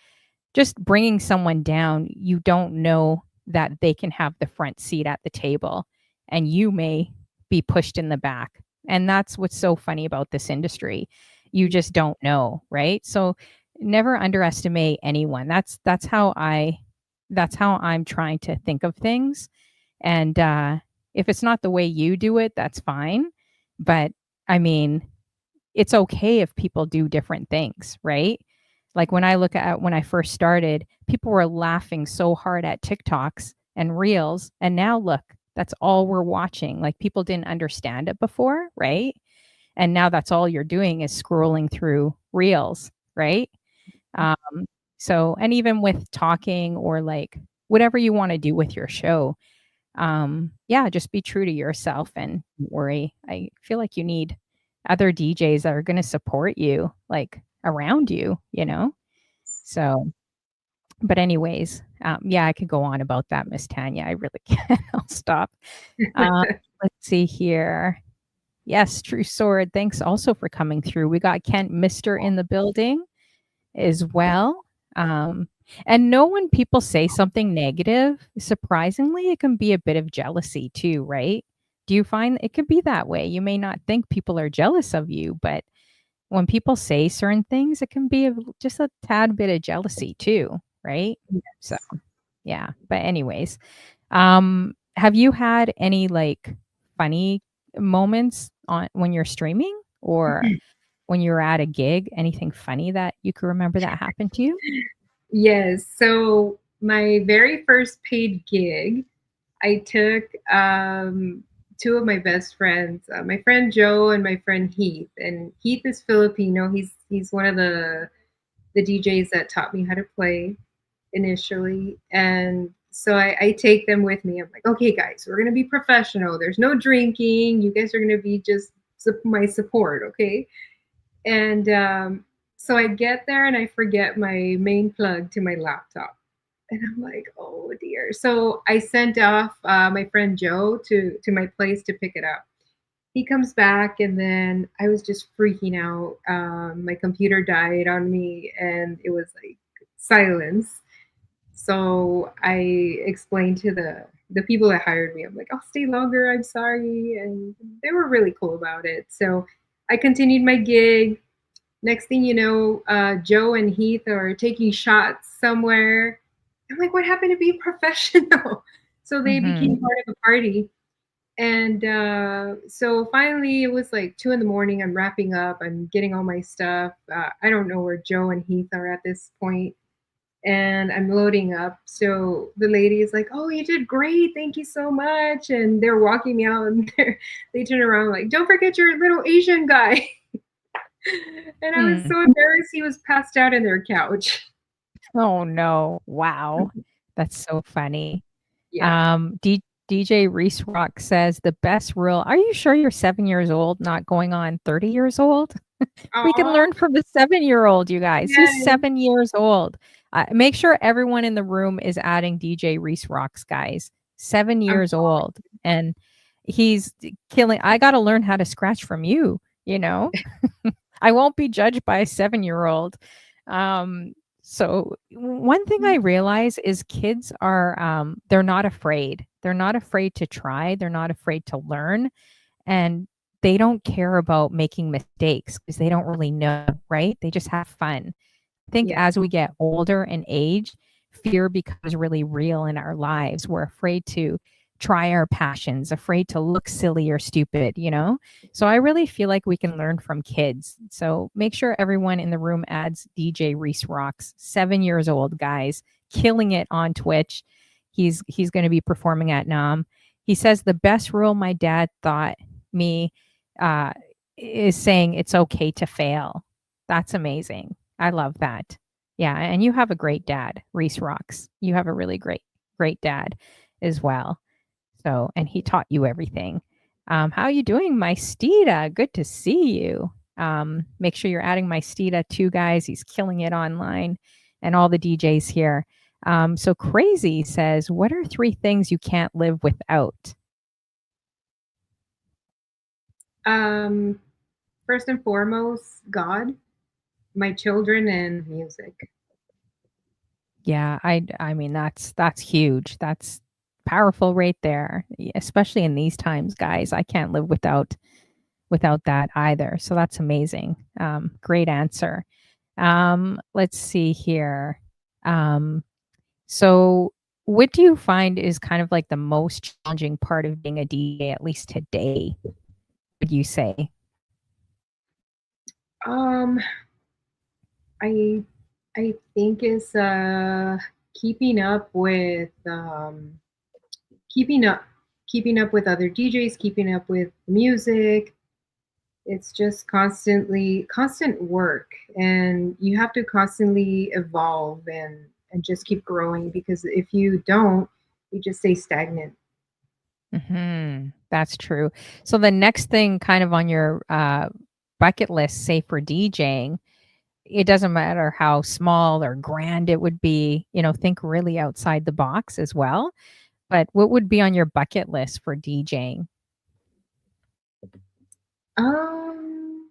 just bringing someone down. You don't know that they can have the front seat at the table and you may be pushed in the back. And that's what's so funny about this industry. You just don't know, right? So never underestimate anyone. That's how I'm trying to think of things. And if it's not the way you do it, that's fine. But I mean, it's okay if people do different things, right? Like when I look at when I first started, people were laughing so hard at TikToks and Reels. And now look, that's all we're watching. Like people didn't understand it before, right? And now that's all you're doing is scrolling through Reels, right? Um, so, and even with talking or like whatever you want to do with your show, yeah, just be true to yourself and don't worry. I feel like you need other DJs that are going to support you, like around you, you know? So, But anyways, yeah, I could go on about that, Miss Tanya. I really can. I'll stop. Uh, let's see here. Yes, True Sword. Thanks also for coming through. We got Kent Mister in the building as well. Um, and know when people say something negative, surprisingly, it can be a bit of jealousy too, right? Do you find it could be that way? You may not think people are jealous of you, but when people say certain things, it can be just a tad bit of jealousy too, right? So, Yes. yeah. But anyways, have you had any like funny moments on when you're streaming or when you were at a gig? Anything funny that you can remember that happened to you? Yes. So my very first paid gig, I took two of my best friends, my friend Joe and my friend Heath. And Heath is Filipino. He's one of the DJs that taught me how to play initially. And so I take them with me. I'm like, okay, guys, we're gonna be professional. There's no drinking. You guys are gonna be just my support, okay? And so I get there and I forget my main plug to my laptop. And I'm like, oh dear. So I sent off my friend Joe to my place to pick it up. He comes back and then I was just freaking out. My computer died on me and it was like silence. So I explained to the people that hired me, I'm like, I'll stay longer. I'm sorry. And they were really cool about it. So I continued my gig. Next thing you know, Joe and Heath are taking shots somewhere. I'm like, what happened to be professional? So they Mhm. became part of the party. And so finally, it was like 2 in the morning. I'm wrapping up. I'm getting all my stuff. I don't know where Joe and Heath are at this point, and I'm loading up. So the lady is like, "Oh, you did great. Thank you so much." And they're walking me out, and they turn around like, "Don't forget your little Asian guy." And I was Hmm. so embarrassed. He was passed out in their couch. Oh no. Wow. That's so funny. Yeah. DJ Reese Rock says the best rule. Are you sure you're 7 years old, not going on 30 years old? We can Oh, learn from the 7-year-old, you guys. He's yes. 7 years old. Make sure everyone in the room is adding DJ Reese Rocks, guys. seven I'm years old. And he's killing. I got to learn how to scratch from you, you know? I won't be judged by a 7-year-old. So one thing I realize is kids are they're not afraid. They're not afraid to try. They're not afraid to learn, and they don't care about making mistakes because they don't really know, right? They just have fun. I think yes. as we get older and age, fear becomes really real in our lives. We're afraid to try our passions, afraid to look silly or stupid, you know? So I really feel like we can learn from kids. So make sure everyone in the room adds DJ Reese Rocks, 7 years old, guys, killing it on Twitch. He's going to be performing at Nam. He says the best rule my dad taught me uh, is saying it's okay to fail. That's amazing. I love that. Yeah, and you have a great dad, Reese Rocks. You have a really great dad as well. So, and he taught you everything. How are you doing, my Steeda? Good to see you. Make sure you're adding my Steeda too, guys. He's killing it online, and all the DJs here. So crazy says, what are 3 things you can't live without? Um, First and foremost, God, my children, and music. Yeah, I mean that's huge. That's powerful right there, especially in these times, guys. I can't live without that either. So that's amazing. Great answer. Let's see here. Um, so what do you find is kind of like the most challenging part of being a DJ, at least today, would you say? Um, I I think is keeping up with keeping up keeping up with other DJs, keeping up with music. It's just constant work, and you have to constantly evolve and just keep growing, because if you don't, you just stay stagnant. That's true. So the next thing kind of on your bucket list, say for DJing, it doesn't matter how small or grand it would be, think really outside the box as well. But what would be on your bucket list for DJing? Um,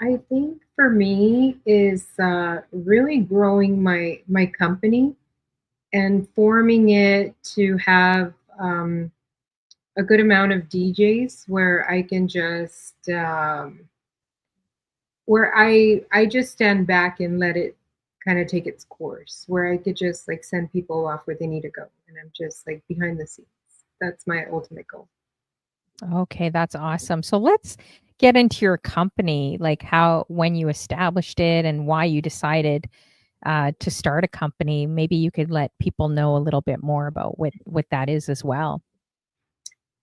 I think for me is really growing my company and forming it to have a good amount of DJs where I can just where I just stand back and let it kind of take its course, where I could just like send people off where they need to go, and I'm just like behind the scenes. That's my ultimate goal. Okay, that's awesome. So let's get into your company, like how, when you established it and why you decided to start a company. Maybe you could let people know a little bit more about what that is as well.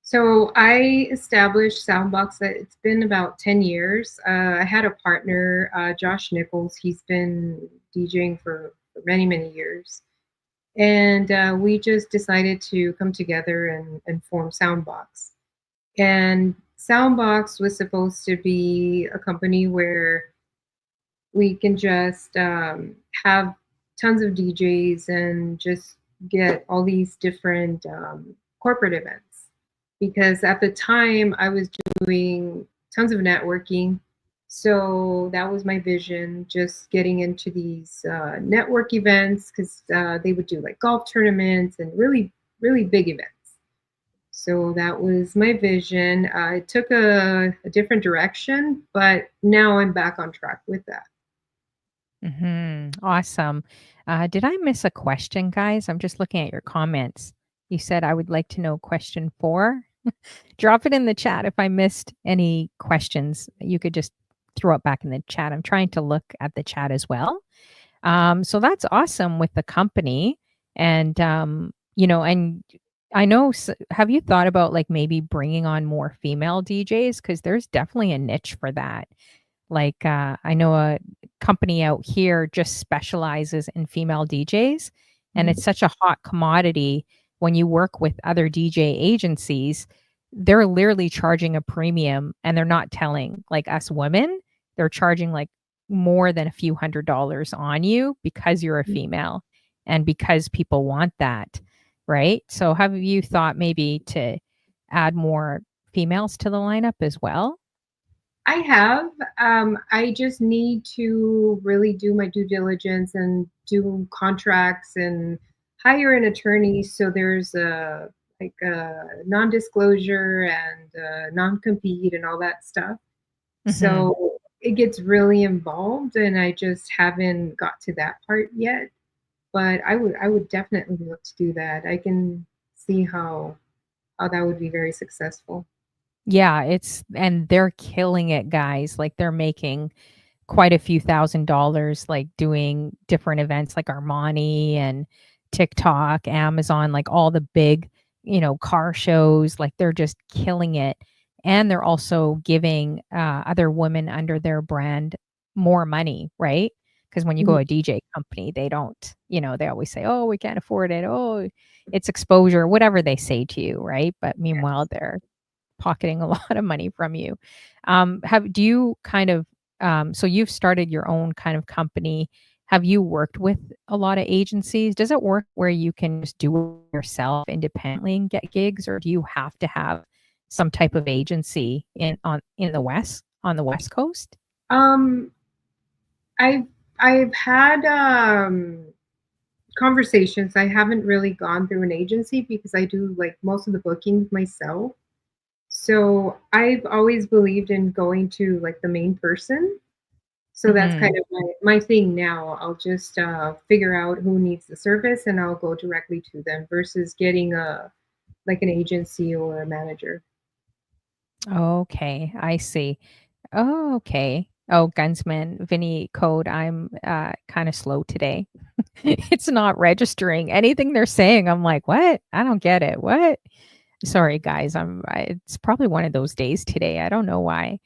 So I established Soundbox. It's been about 10 years. I had a partner, Josh Nichols. He's been DJing for many, many years. And we just decided to come together and form Soundbox. And Soundbox was supposed to be a company where we can just have tons of DJs and just get all these different corporate events. Because at the time, I was doing tons of networking. So that was my vision, just getting into these network events because they would do like golf tournaments and really, really big events. So that was my vision. It took a different direction, but now I'm back on track with that. Awesome. Did I miss a question, guys? I'm just looking at your comments. You said I would like to know question 4. Drop it in the chat if I missed any questions. You could just throw it back in the chat. I'm trying to look at the chat as well. So that's awesome with the company. And, and I know, have you thought about like maybe bringing on more female DJs? Because there's definitely a niche for that. Like, I know a company out here just specializes in female DJs, and Mhm. it's such a hot commodity. When you work with other DJ agencies, they're literally charging a premium, and they're not telling like us women. They're charging like more than a few $100s on you because you're a female and because people want that, right? So have you thought maybe to add more females to the lineup as well? I have. I just need to really do my due diligence and do contracts and hire an attorney. So there's a like a non-disclosure and non-compete and all that stuff. Mhm. So it gets really involved, and I just haven't got to that part yet. But I would definitely look to do that. I can see how that would be very successful. Yeah, it's and they're killing it, guys. Like they're making quite a few $1,000s like doing different events like Armani and TikTok, Amazon, like all the big, car shows, like they're just killing it. And they're also giving other women under their brand more money, right? Because when you go Mhm. a DJ company, they don't, they always say, "Oh, we can't afford it. Oh, it's exposure," whatever they say to you, right? But meanwhile, they're pocketing a lot of money from you. Have do you kind of so you've started your own kind of company. Have you worked with a lot of agencies? Does it work where you can just do it yourself independently and get gigs, or do you have to have some type of agency in the West on the West Coast? Um, I've I've had conversations. I haven't really gone through an agency because I do like most of the bookings myself. So I've always believed in going to like the main person. So that's kind Mhm. of my thing now. I'll just figure out who needs the service and I'll go directly to them versus getting a like an agency or a manager. Okay, I see. Oh, okay. Oh, Gunsman, Vinny code. I'm kind of slow today. It's not registering anything they're saying. I'm like, what? I don't get it. What? Sorry, guys. It's probably one of those days today. I don't know why.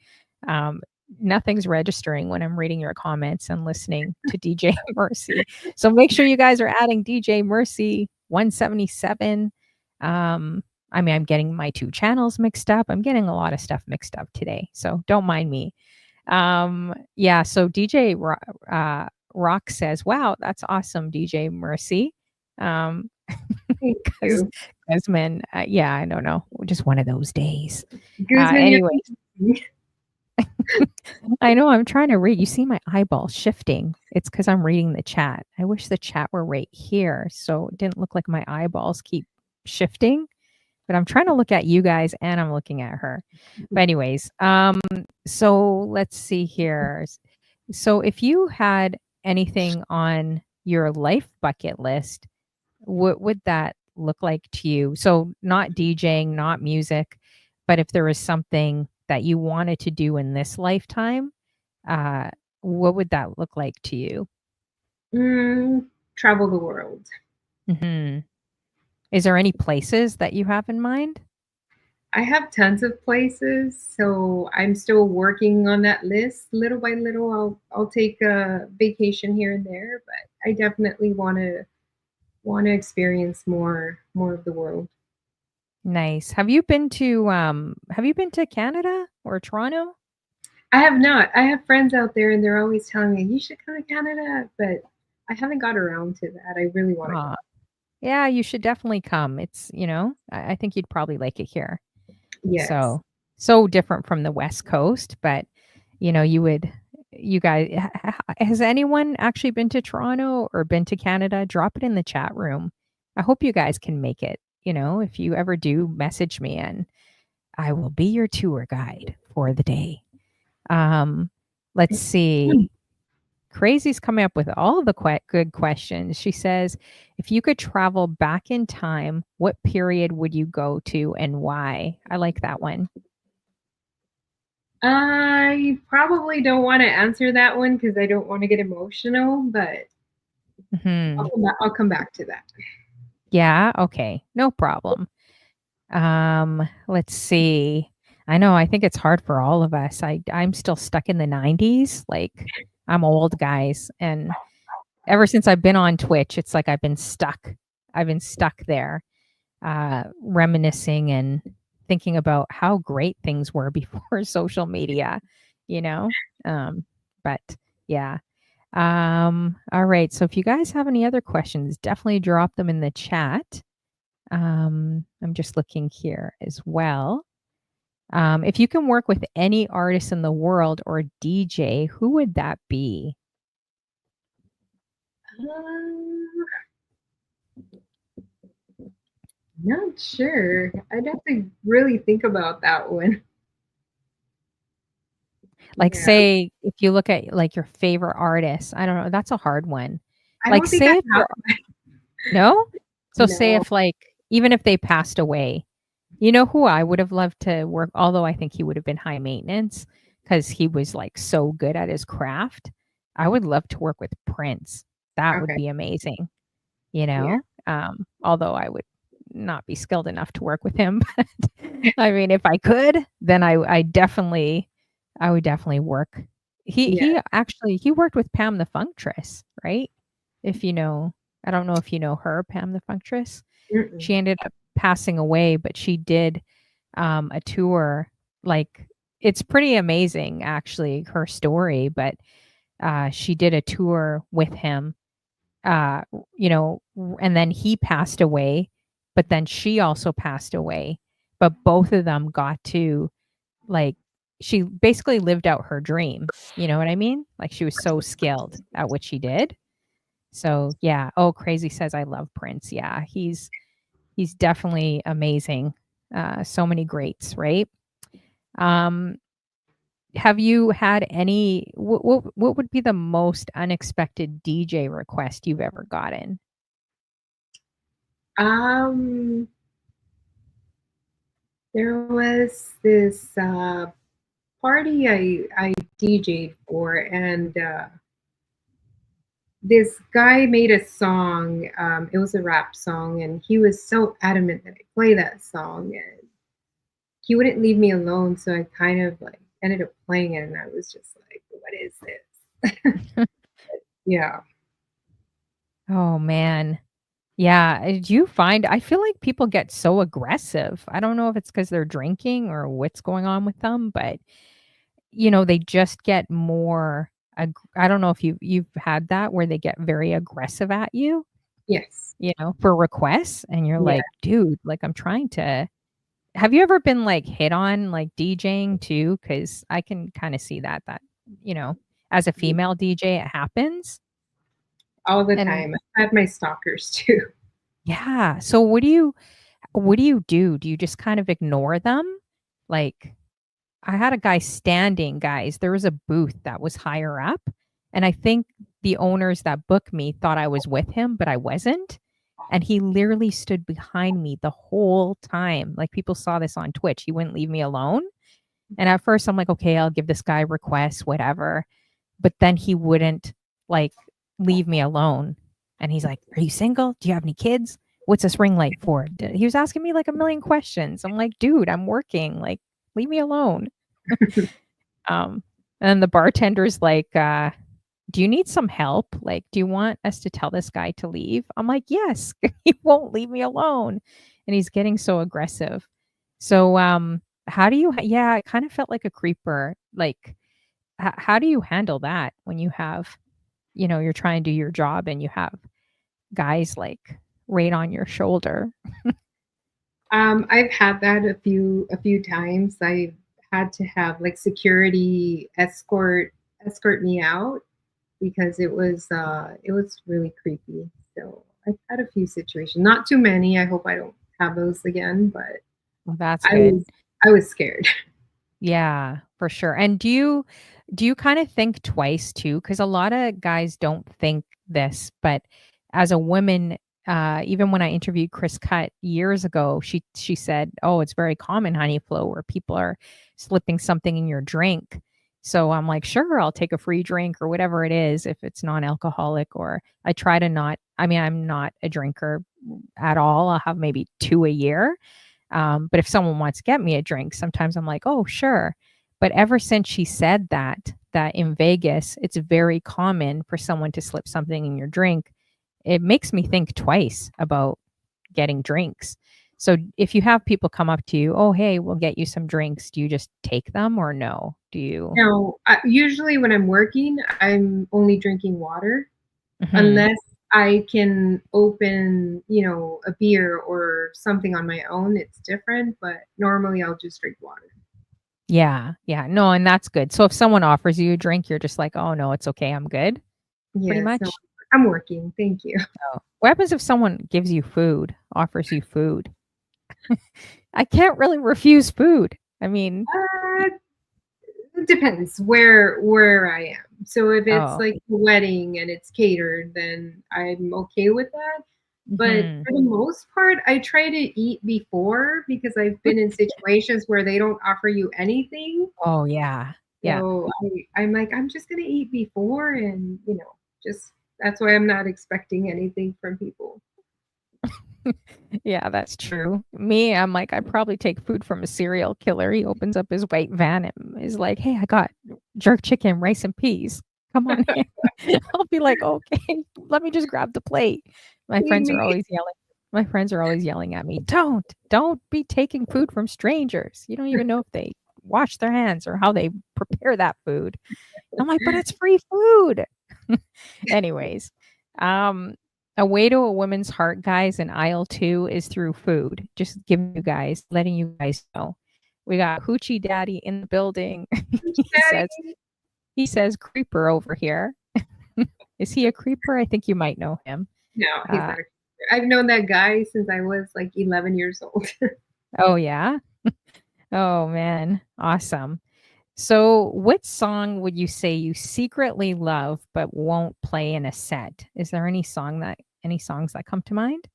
Um, Nothing's registering when I'm reading your comments and listening to DJ Mercy. So make sure you guys are adding DJ Mercy 177. Um, I mean, I'm getting my two channels mixed up. I'm getting a lot of stuff mixed up today. So don't mind me. Yeah, so Rock says, "Wow, that's awesome, DJ Mercy." Um, Thank 'cause you. Guzman, yeah, I don't know, just one of those days. Guzman, you're Anyways, I know I'm trying to read. You see my eyeball shifting. It's because 'cause I'm reading the chat. I wish the chat were right here, so it didn't look like my eyeballs keep shifting, but I'm trying to look at you guys and I'm looking at her. But anyways, so let's see here. So if you had anything on your life bucket list, what would that look like to you? So not DJing, not music, but if there was something that you wanted to do in this lifetime, uh, what would that look like to you? Travel the world. Mhm. Is there any places that you have in mind? I have tons of places, so I'm still working on that list. Little by little, I'll take a vacation here and there, but I definitely want to experience more of the world. Nice. Have you been to Canada or Toronto? I have not. I have friends out there, and they're always telling me you should come to Canada, but I haven't got around to that. I really want to go. Aw. Yeah, you should definitely come. It's, I think you'd probably like it here. Yes. So, so different from the West Coast, but you guys, has anyone actually been to Toronto or been to Canada? Drop it in the chat room. I hope you guys can make it. If you ever do, message me and I will be your tour guide for the day. Um, let's see. Crazy's coming up with all the good questions. She says, if you could travel back in time, what period would you go to and why? I like that one. I probably don't want to answer that one because I don't want to get emotional, but Hmm. I'll come back to that. Yeah. Okay. No problem. Let's see. I know. I think it's hard for all of us. I'm still stuck in the 90s. Like I'm old, guys, and ever since I've been on Twitch, it's like I've been stuck. I've been stuck there, reminiscing and thinking about how great things were before social media, you know? Um, but yeah. All right. So if you guys have any other questions, definitely drop them in the chat. I'm just looking here as well. If you can work with any artist in the world or DJ, who would that be? Um, Not sure. I'd have to really think about that one. Like, Yeah. say, if you look at like your favorite artist, I don't know, that's a hard one. I Like, don't think I say if have. you're no? So say No. if like even if they passed away, you know who I would have loved to work, although I think he would have been high maintenance because he was like so good at his craft. I would love to work with Prince. That would Okay. be amazing, Yeah. although I would not be skilled enough to work with him. But I mean, if I could, then I would definitely work. Yeah. He worked with Pam the Functress, right? If you know, I don't know if you know her, Pam the Functress. Mm-mm. She ended up passing away, but she did a tour. Like it's pretty amazing, actually, her story. But she did a tour with him, uh, and then he passed away. But then she also passed away. But both of them got to like she basically lived out her dream. You know what I mean? Like she was so skilled at what she did. So yeah. Oh, Crazy says I love Prince. Yeah, he's definitely amazing. So many greats, right? Um, have you had any? What would be the most unexpected DJ request you've ever gotten? Um, there was this party I DJ'd for, and this guy made a song. It was a rap song, and he was so adamant that I play that song, and he wouldn't leave me alone. So I kind of like ended up playing it, and I was just like, "What is this?" Yeah. Oh man. Yeah, do you find I feel like people get so aggressive. I don't know if it's because 'cause they're drinking or what's going on with them, but they just get more I don't know if you've had that where they get very aggressive at you, Yes. for requests, and you're Yeah. like, "Dude, like, I'm trying to." Have you ever been, like, hit on, like, DJing too? Because I can kinda see that, you know, as a female DJ, it happens, All the and time. I had my stalkers too. yeah, so what do you do? Do you just kind of ignore them? Like, I had a guy standing, guys. There was a booth that was higher up, and I think the owners that booked me thought I was with him, but I wasn't, and he literally stood behind me the whole time. Like, people saw this on Twitch. He wouldn't leave me alone, and at first, I'm like, "Okay, I'll give this guy requests, whatever," but then he wouldn't, like, leave me alone, and he's like, "Are you single? Do you have any kids? What's this ring light for?" He was asking me, like, a million questions. I'm like, "Dude, I'm working, like, leave me alone." Um, and the bartender's like, "Do you need some help? Like, do you want us to tell this guy to leave?" I'm like, "Yes." He won't leave me alone, and he's getting so aggressive. So, how do you yeah, I kind of felt like a creeper. Like, how do you handle that when you have you're trying to do your job and you have guys, like, right on your shoulder? I've had that a few times. I've had to have like security escort me out because it was really creepy. So I've had a few situations, not too many. I hope I don't have those again, but Well, that's I good. was I was scared. Yeah, for sure. And do you kinda think twice too? Because a lotta guys don't think this, but as a woman, even when I interviewed Chris Cutt years ago, she said, "Oh, it's very common, honey flow, where people are slipping something in your drink." So I'm like, "Sure, I'll take a free drink," or whatever it is, if it's non-alcoholic, or I try to not I mean, I'm not a drinker at all. I'll have maybe 2 a year. But if someone wants to get me a drink, sometimes I'm like, "Oh, sure." But ever since she said that in Vegas, it's very common for someone to slip something in your drink, it makes me think twice about getting drinks. So if you have people come up to you, "Oh, hey, we'll get you some drinks." Do you just take them or no? Do you No, usually when I'm working, I'm only drinking water Mhm. unless I can open, a beer or something on my own. It's different, but normally I'll just drink water. Yeah, yeah. No, and that's good. So if someone offers you a drink, you're just like, "Oh, no, it's okay. I'm good," pretty Yes, no, much? I'm working. Thank you. Oh. What happens if someone gives you food, offers you food? I can't really refuse food. I mean, y It depends where I am. So if it's oh, like a wedding and it's catered, then I'm okay with that. But mhm. for the most part, I try to eat before because I've been in situations where they don't offer you anything. Oh, yeah. Yeah. So I'm like, I'm just gonna eat before and just that's why I'm not expecting anything from people. Yeah, that's true. Me, I'm like, I'd probably take food from a serial killer. He opens up his white van and is like, "Hey, I got jerk chicken, rice, and peas. Come on in." I'll be like, "Okay, let me just grab the plate." My Feed friends me. are always yelling my friends are always yelling at me, Don't be taking food from strangers. You don't even know if they wash their hands or how they prepare that food." I'm like, "But it's free food." Anyways, um, a way to a woman's heart, guys, in aisle 2 is through food. Just letting you guys know. We got Hoochie Daddy in the building. He says Daddy. he says creeper over here. Is he a creeper? I think you might know him. No, he's Uh, not. I've known that guy since I was like 11 years old. oh, yeah? Oh, man. Awesome. So, what song would you say you secretly love but won't play in a set? Is there any songs that come to mind?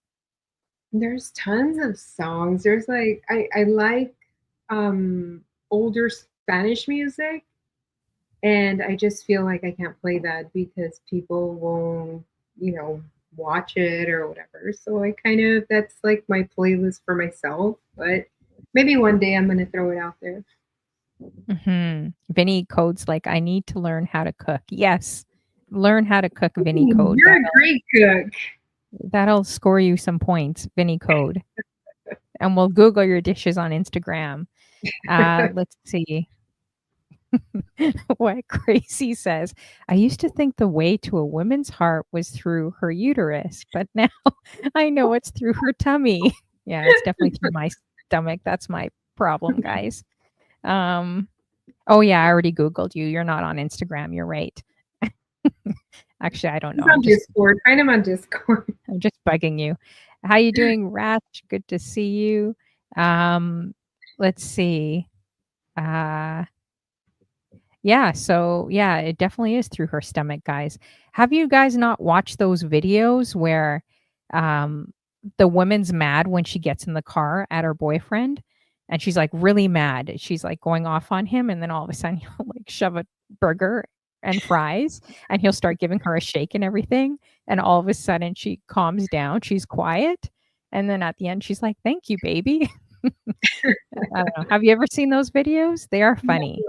There's tons of songs. There's like I like older Spanish music, and I just feel like I can't play that because people won't, you know, watch it or whatever. So I kind of that's like my playlist for myself, but maybe one day I'm gonna throw it out there. Vinny Code's like, "I need to learn how to cook." Yes, learn how to cook Vinny Code. You're a great cook. That'll score you some points, Vinny Code. And we'll Google your dishes on Instagram. Let's see. What Gracie says, I used to think the way to a woman's heart was through her uterus, but now I know it's through her tummy. Yeah, it's definitely through my stomach. That's my problem, guys. Um, oh yeah, I already Googled you. You're not on Instagram. You're right. Actually, I don't He's know. on Discord. Find him on Discord. I'm just bugging you. How you doing, Ratch? Good to see you. Um, let's see. Uh, Yeah, so yeah, it definitely is through her stomach, guys. Have you guys not watched those videos where um the woman's mad when she gets in the car at her boyfriend and she's like really mad. She's like going off on him and then all of a sudden he'll like shove a burger and fries and he'll start giving her a shake and everything and all of a sudden she calms down, she's quiet, and then at the end she's like, "Thank you, baby." I don't know. Have you ever seen those videos? They are funny.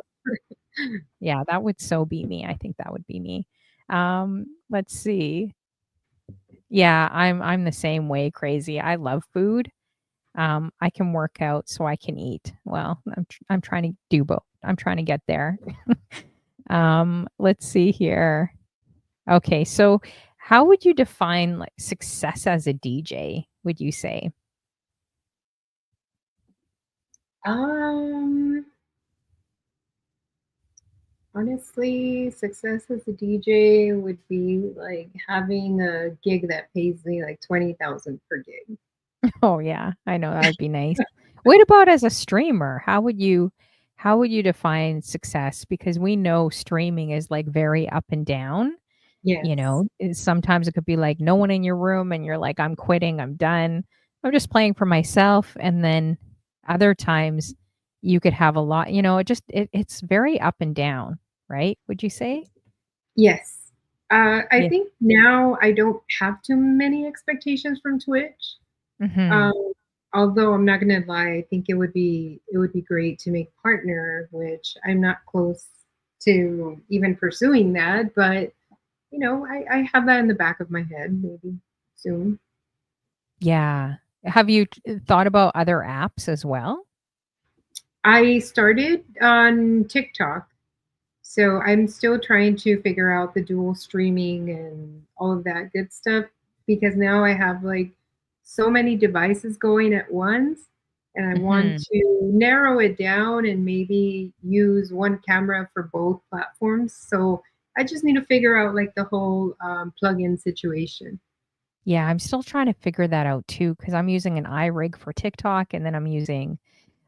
Yeah, that would so be me. I think that would be me. Let's see. Yeah, I'm the same way, crazy. I love food. I can work out so I can eat. Well, I'm trying to do both. I'm trying to get there. Let's see here. Okay, so how would you define like success as a DJ, would you say? Um, Honestly, success as a DJ would be like having a gig that pays me like 20,000 per gig. Oh yeah, I know that would be nice. What about as a streamer? How would you define success? Because we know streaming is like very up and down, Yes. sometimes it could be like no one in your room and you're like, I'm quitting, I'm done. I'm just playing for myself. And then other times you could have a lot, it's very up and down, right? Would you say? Yes. I Yeah. think now I don't have too many expectations from Twitch. Hmm. Um, Although I'm not gonna lie, I think it would be great to make partner, which I'm not close to even pursuing that, but I have that in the back of my head, maybe soon. Yeah. Have you thought about other apps as well? I started on TikTok, so I'm still trying to figure out the dual streaming and all of that good stuff because now I have like so many devices going at once and I want Hmm. to narrow it down and maybe use one camera for both platforms. So I just need to figure out like the whole plug-in situation. Yeah, I'm still trying to figure that out too because I'm using an iRig for TikTok and then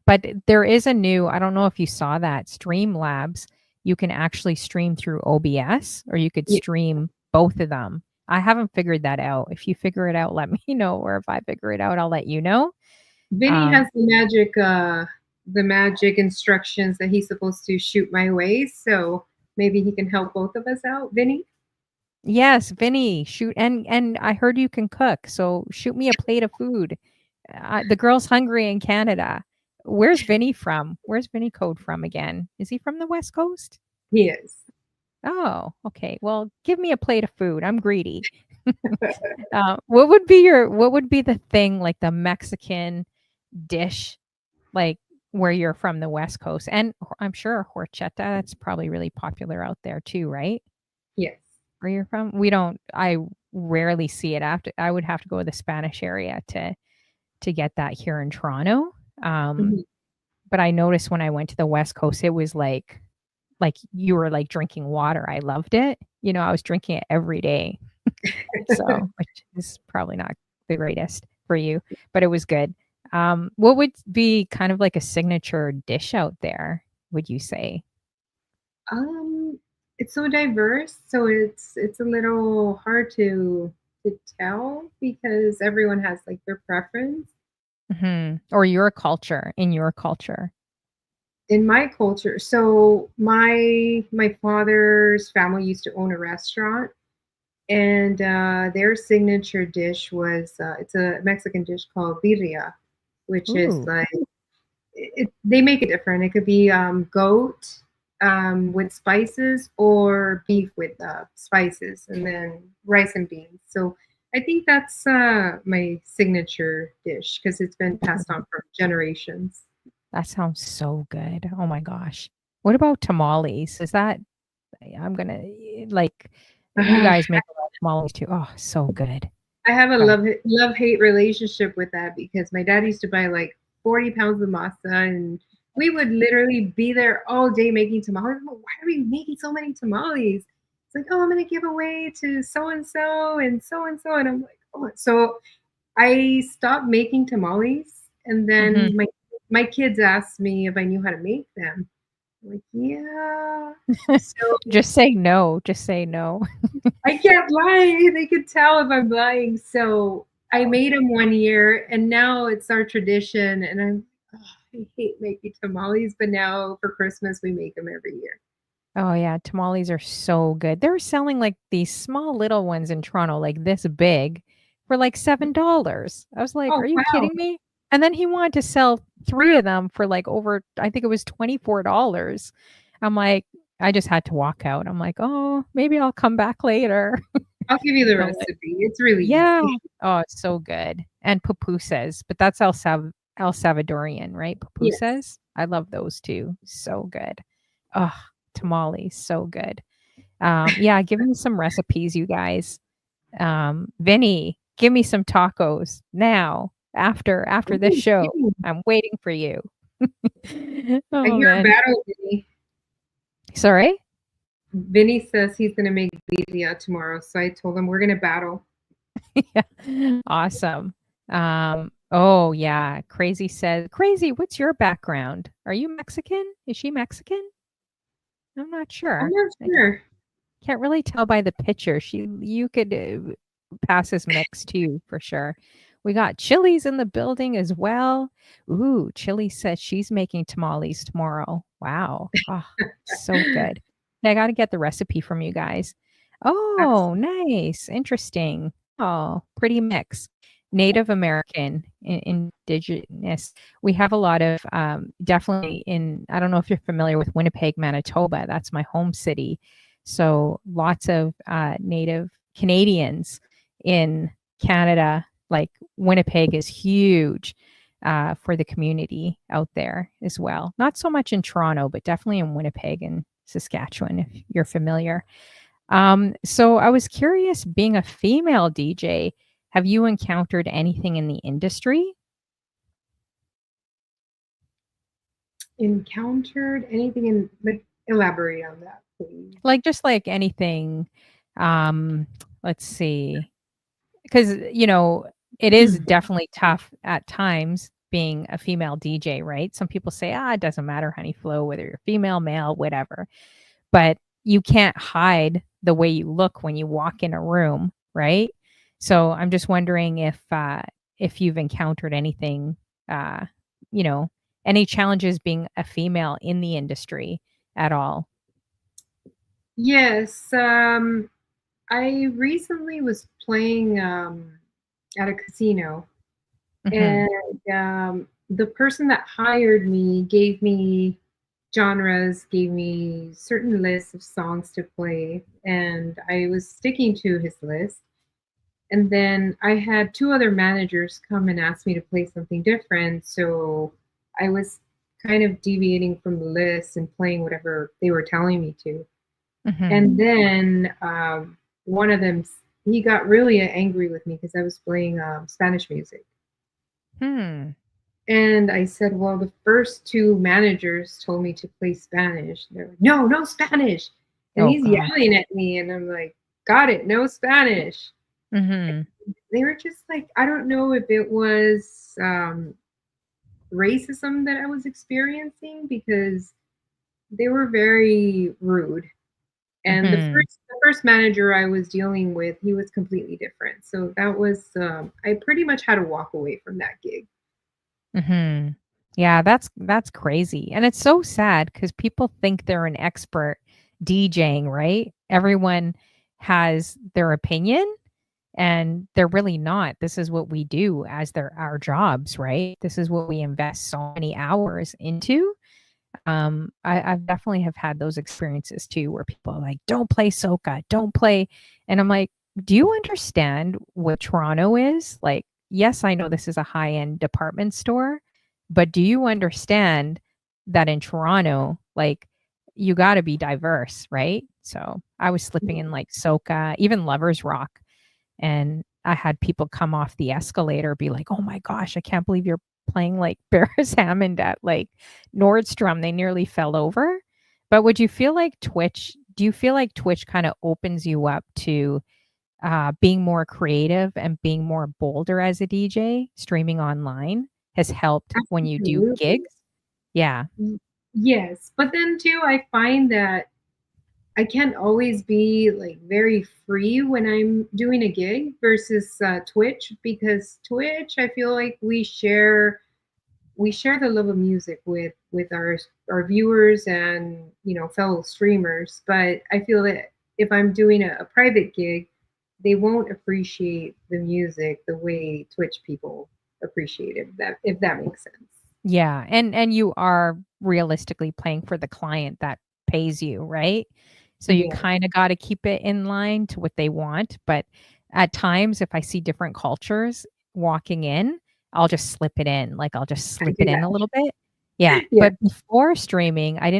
but there is a new, I don't know if you saw that, Streamlabs. You can actually stream through OBS or you could Yeah. stream both of them. I haven't figured that out. If you figure it out, let me know, or if I figure it out, I'll let you know. Vinny Um, has the magic instructions that he's supposed to shoot my way, so maybe he can help both of us out. Vinny? yes, Vinny, shoot, and I heard you can cook, so shoot me a plate of food. The girl's hungry in Canada. Where's Vinny from? Where's Vinny Code from again? Is he from the West Coast? He is. Oh, okay. Well, give me a plate of food. I'm greedy. What would be the thing, like the Mexican dish, like where you're from the West Coast? And I'm sure horchata, that's probably really popular out there too, right? Yes. Where you're from? I rarely see it. I would have to go to the Spanish area to get that here in Toronto. Um, Mhm. but I noticed when I went to the West Coast, it was like you were like drinking water. I loved it. I was drinking it every day. So, which is probably not the greatest for you, but it was good. What would be kind of like a signature dish out there, would you say? Um, it's so diverse, so it's a little hard to tell because everyone has like their preference. Or your culture, in your culture? In my culture, so my father's family used to own a restaurant, and their signature dish was it's a Mexican dish called birria, which is Ooh, like they make it different. It could be goat with spices or beef with spices, and then rice and beans. So I think that's my signature dish because it's been passed on from generations. that sounds so good. Oh my gosh. What about tamales? Is that I'm gonna like you Ugh, guys make a lot of tamales too. Oh, so good. I have a Go ahead. love hate relationship with that because my dad used to buy like 40 pounds of masa, and we would literally be there all day making tamales. I'm like, why are we making so many tamales? It's like, oh, I'm gonna give away to so and so and so and so, and I'm like, oh, so I stopped making tamales, and Mhm. then my kids asked me if I knew how to make them. I'm like, yeah. So Just say no. Just say no. I can't lie. They could tell if I'm lying. So I made them one year, and now it's our tradition. And I hate making tamales, but now for Christmas we make them every year. Oh yeah, tamales are so good. They're selling like these small little ones in Toronto, like this big, for like $7. I was like, Oh "Are you wow! kidding me?" And then he wanted to sell 3 of them for like over I think it was $24. I'm like I just had to walk out. I'm like, "Oh, maybe I'll come back later." I'll give you the I'm like, recipe. It's really "Yeah." easy. Oh, it's so good. And pupusas, but that's El Salvadorian, right? Yes. Pupusas? I love those too. So good. Oh, tamales, so good. Yeah, give me some recipes, you guys. Vinny, give me some tacos now, after this Ooh, show. ooh. I'm waiting for you. I Oh, hear a man. battle, Vinny. Sorry? Vinny says he's gonna make birria tomorrow, so I told him we're gonna battle. Yeah. Awesome. Oh, yeah, Crazy says Crazy, what's your background? Are you Mexican? Is she Mexican? I'm not I'm sure. not I sure. can't really tell by the picture. You could pass as mixed too, for sure. We got Chili's in the building as well. Ooh, Chili says she's making tamales tomorrow. Wow. Oh, so good. I got to get the recipe from you guys. Oh, Absolutely. nice. Interesting. Oh, pretty mix. Native American, indigenous. We have a lot of definitely in, I don't know if you're familiar with Winnipeg, Manitoba. That's my home city. So lots of Native Canadians in Canada. Like Winnipeg is huge for the community out there as well. Not so much in Toronto, but definitely in Winnipeg and Saskatchewan, if you're familiar. So I was curious, being a female DJ, have you encountered anything in the industry? Encountered anything in like elaborate on that, please. Like just like anything, um, let's see. Because, it is definitely tough at times being a female DJ, right? Some people say, it doesn't matter, honey flow, whether you're female, male, whatever. But you can't hide the way you look when you walk in a room, right? So I'm just wondering if you've encountered anything, uh, you know, any challenges being a female in the industry at all. Yes, I recently was playing at a casino, Hmm. and the person that hired me gave me genres, gave me certain lists of songs to play, and I was sticking to his list. And then I had two other managers come and ask me to play something different, so I was kind of deviating from the list and playing whatever they were telling me to. Hmm. And then one of them, he got really angry with me because I was playing Spanish music. Hmm. And I said, well, the first two managers told me to play Spanish. They're like, no, no Spanish. And Oh he's God. yelling at me, and I'm like, got it, no Spanish. Hmm. They were just like, I don't know if it was racism that I was experiencing because they were very rude. And Hmm. the first manager I was dealing with, he was completely different. So that was I pretty much had to walk away from that gig. Mhm. Yeah, that's crazy, and it's so sad because people think they're an expert DJing, right? Everyone has their opinion, and they're really not. This is what we do as our jobs, right? This is what we invest so many hours into. I've definitely have had those experiences too, where people are like, "Don't play soca, don't play," and I'm like, "Do you understand what Toronto is? Like, yes, I know this is a high-end department store, but do you understand that in Toronto, like you got to be diverse, right? So I was slipping in like soca, even lovers rock, and I had people come off the escalator be like, "Oh my gosh, I can't believe you're playing like Barris Hammond at like Nordstrom." They nearly fell over. But would you feel like Twitch? Do you feel like Twitch kind of opens you up to being more creative and being more bolder as a DJ? Streaming online has helped when you do Absolutely. gigs. Yeah. Yes, but then too, I find that I can't always be like very free when I'm doing a gig versus Twitch, because Twitch, I feel like we share the love of music with our viewers and fellow streamers. But I feel that if I'm doing a private gig, they won't appreciate the music the way Twitch people appreciate it. If that makes sense. Yeah, and you are realistically playing for the client that pays you, right? So you Yeah, kinda gotta keep it in line to what they want, but at times, if I see different cultures walking in, I'll just slip it in, like, I'll just I slip do it in a that. little bit. Yeah, Yeah. but before streaming, I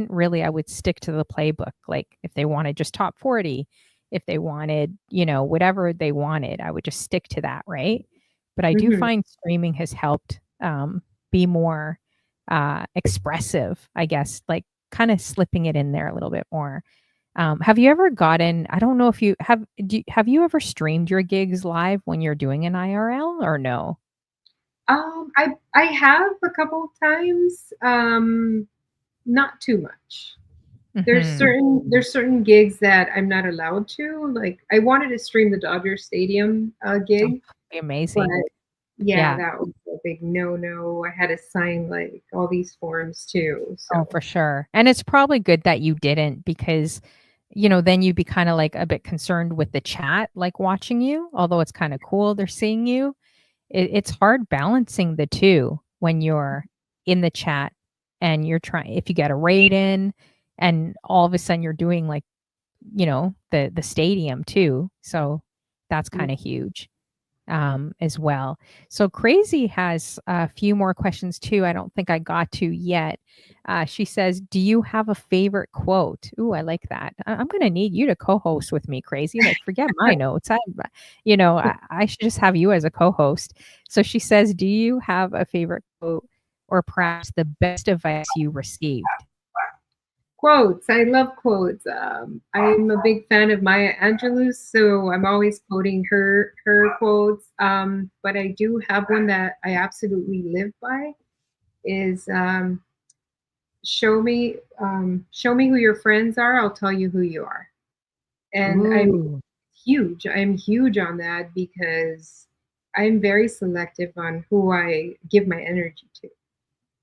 would stick to the playbook, like, if they wanted just top 40, if they wanted, whatever they wanted, I would just stick to that, right? But I do Hmm. find streaming has helped, be more, expressive, I guess, like, kinda slipping it in there a little bit more. Have you ever gotten I don't know if you have you ever streamed your gigs live when you're doing an IRL or no? I have a couple of times, not too much. Mhm. There's certain gigs that I'm not allowed to. Like, I wanted to stream the Dodger Stadium Oh, gig, be but amazing. yeah, Yeah. that was a big no-no. I had to sign like all these forms too. Oh, So for sure. And it's probably good that you didn't because, then you'd be kinda, like, a bit concerned with the chat, like, watching you, although it's kinda cool they're seeing you. It's hard balancing the 2 when you're in the chat and you're trying if you get a raid in and all of a sudden you're doing, like, the stadium too. So that's yeah. kinda huge, as well. So Crazy has a few more questions too I don't think I got to yet. She says, "Do you have a favorite quote?" Ooh, I like that. I'm gonna need you to co-host with me, Crazy. Like, forget my notes. I should just have you as a co-host. So she says, "Do you have a favorite quote or perhaps the best advice you received?" Quotes. I love quotes. I'm a big fan of Maya Angelou, so I'm always quoting her quotes. But I do have one that I absolutely live by. Is show me who your friends are. I'll tell you who you are. And I'm Ooh. huge. I'm huge on that because I'm very selective on who I give my energy to.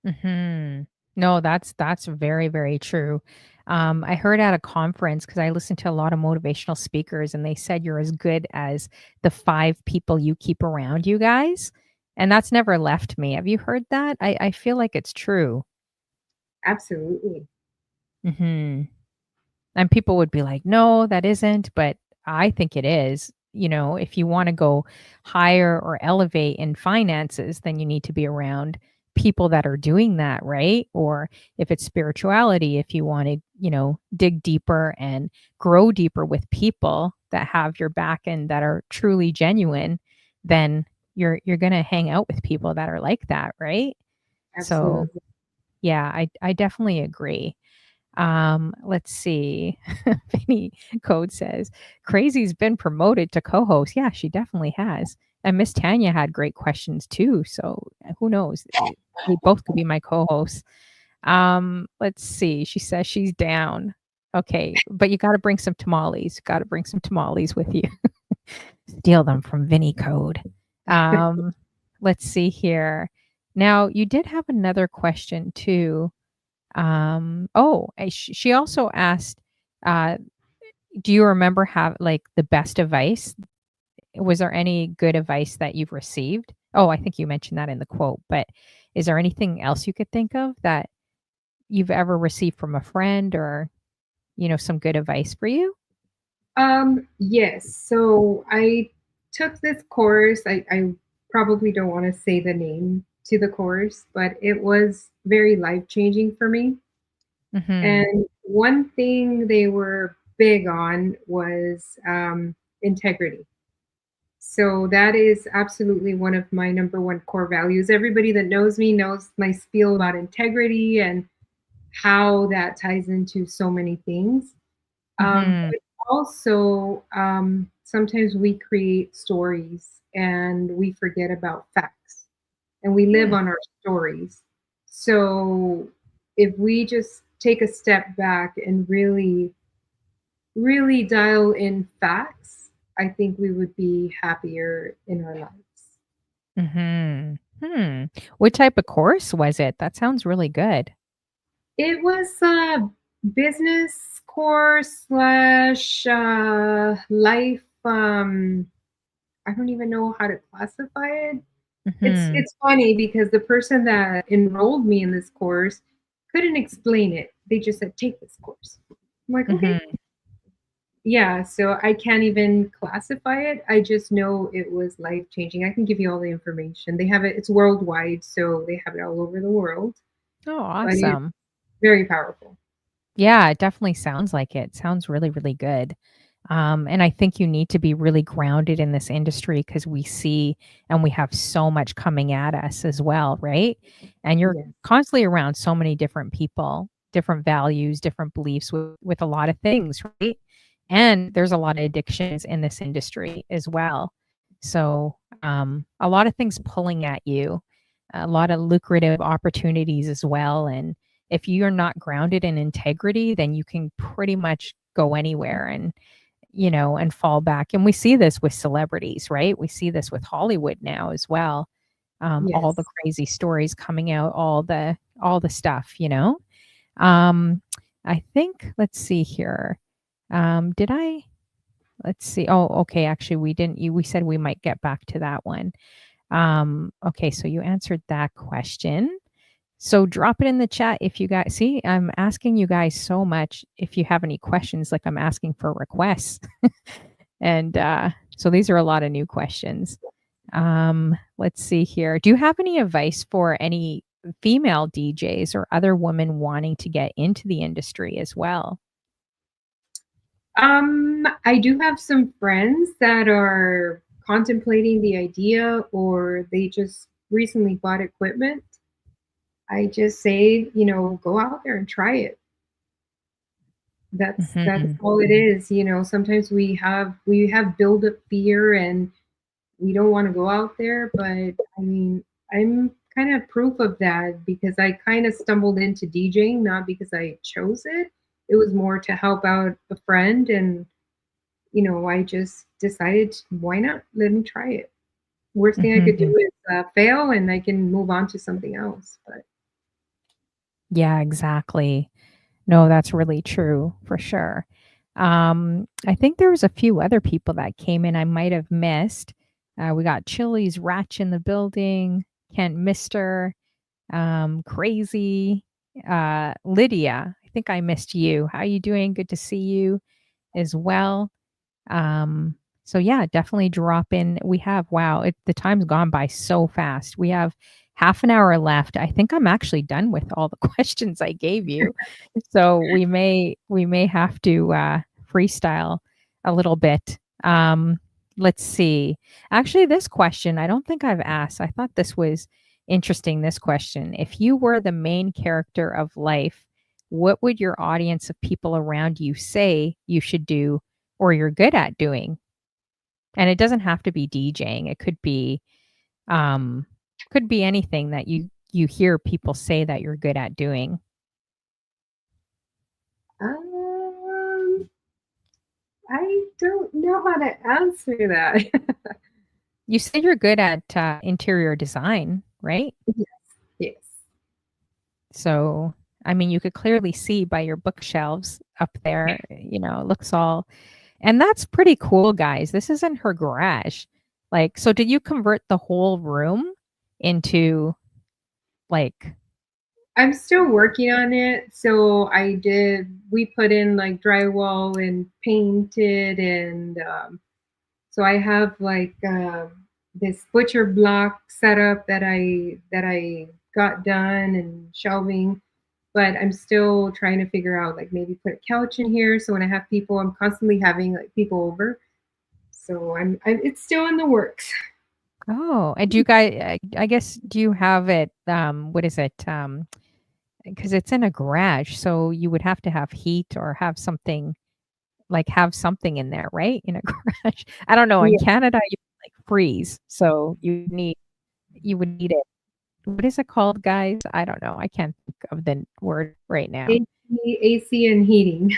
Mhm. No, that's very, very true. I heard at a conference because I listen to a lot of motivational speakers, and they said you're as good as the 5 people you keep around you guys, and that's never left me. Have you heard that? I feel like it's true. Absolutely. Mhm. And people would be like, "No, that isn't," but I think it is. If you wanna go higher or elevate in finances, then you need to be around people that are doing that, right? Or if it's spirituality, if you wanna, dig deeper and grow deeper with people that have your back and that are truly genuine, then you're gonna hang out with people that are like that, right? So, Absolutely. yeah, I definitely agree. Let's see. Vinny Code says, Crazy's been promoted to co-host. Yeah, she definitely has. And Miss Tanya had great questions too. So who knows? They both could be my co-hosts. Let's see. She says she's down. Okay, but you got to bring some tamales. Got to bring some tamales with you. Steal them from Vinny Code. Um, let's see here. Now, you did have another question too. She also asked, uh, do you remember like the best advice? Was there any good advice that you've received? Oh, I think you mentioned that in the quote, but is there anything else you could think of that you've ever received from a friend or, some good advice for you? Yes. So I took this course. I probably don't want to say the name to the course, but it was very life changing for me. Mhm. And one thing they were big on was integrity. So that is absolutely one of my number one core values. Everybody that knows me knows my spiel about integrity and how that ties into so many things. Mhm. But also, sometimes we create stories and we forget about facts and we live Hmm. on our stories. So if we just take a step back and really dial in facts, I think we would be happier in our lives. Mhm. Hmm. What type of course was it? That sounds really good. It was a business course slash life. I don't even know how to classify it. Mhm. It's funny because the person that enrolled me in this course couldn't explain it. They just said, "Take this course." I'm like, "Okay." Mhm. Yeah, so I can't even classify it. I just know it was life changing. I can give you all the information. They have it, it's worldwide, so they have it all over the world, Oh, but it's awesome. very powerful. Yeah, it definitely sounds like it. Sounds really, really good. And I think you need to be really grounded in this industry because we see and we have so much coming at us as well, right? And you're Yes. constantly around so many different people, different values, different beliefs with a lot of things, right? And there's a lot of addictions in this industry as well. So, a lot of things pulling at you, a lot of lucrative opportunities as well. And if you're not grounded in integrity, then you can pretty much go anywhere and fall back. And we see this with celebrities, right? We see this with Hollywood now as well. All the Yes. crazy stories coming out, all the stuff. Um, I think let's see here. Did I let's see. Oh, okay. Actually, we didn't we said we might get back to that one. Okay, so you answered that question. So drop it in the chat if you guys see, I'm asking you guys so much if you have any questions, like I'm asking for requests. And so these are a lot of new questions. Let's see here. Do you have any advice for any female DJs or other women wanting to get into the industry as well? I do have some friends that are contemplating the idea or they just recently bought equipment. I just say, go out there and try it. That's Mhm. all it is. Sometimes we have build up fear and we don't want to go out there, but I mean, I'm kind of proof of that because I kind of stumbled into DJing not because I chose it. It was more to help out a friend and I just decided why not? Let me try it. Worst thing I could do Mhm. is fail and I can move on to something else. But Yeah, exactly. No, that's really true for sure. I think there was a few other people that came in I might have missed. We got Chili's Ratch in the building, Kent Mister, Crazy, Lydia. I think I missed you. How you doing? Good to see you as well. Um, so yeah, definitely drop in. We have wow, the time's gone by so fast. We have half an hour left. I think I'm actually done with all the questions I gave you. So we may have to freestyle a little bit. Let's see. Actually, this question I don't think I've asked. I thought this was interesting. This question: if you were the main character of life, what would your audience of people around you say you should do or you're good at doing? And it doesn't have to be DJing. It could be anything that you hear people say that you're good at doing. um, I don't know how to answer that. You said you're good at interior design, right? Yes, yes. So, I mean, you could clearly see by your bookshelves up there, it looks all, and that's pretty cool, guys. This isn't her garage. Like, so did you convert the whole room into like, I'm still working on it. So we put in like drywall and painted and so I have like this butcher block setup that I got done and shelving. but I'm still trying to figure out like maybe put a couch in here so when I have people, I'm constantly having like people over. So I'm it's still in the works. Oh, and do you guys, I guess, do you have it, what is it? Because it's in a garage, so you would have to have heat or have something like have something in there, right? In a garage. I don't know. In Yeah, Canada, you like freeze, so you would need it. What is it called, guys? I don't know. I can't think of the word right now. AC and heating.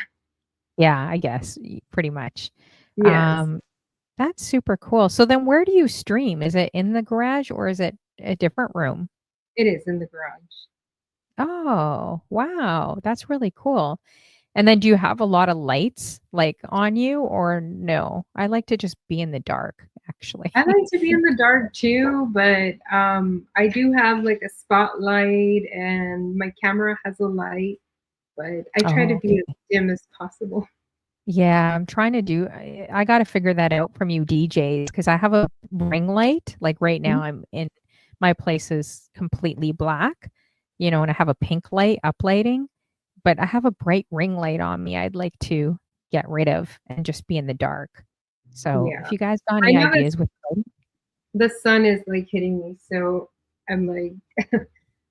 Yeah, I guess pretty much. Yes, Um, that's super cool. So then where do you stream? Is it in the garage or is it a different room? it is in the garage. Oh, wow. That's really cool. And then do you have a lot of lights like on you or no? I like to just be in the dark, actually. I like to be in the dark too, but I do have like a spotlight and my camera has a light, but I try to Oh, okay. be as dim as possible. Yeah, I'm trying to do I gotta figure that out from you DJs because I have a ring light. Like right now Mhm. I'm in my place is completely black, and I have a pink light uplighting, but I have a bright ring light on me I'd like to get rid of and just be in the dark. So Yeah. if you guys got I any know that ideas with light. the sun is like hitting me, so I'm like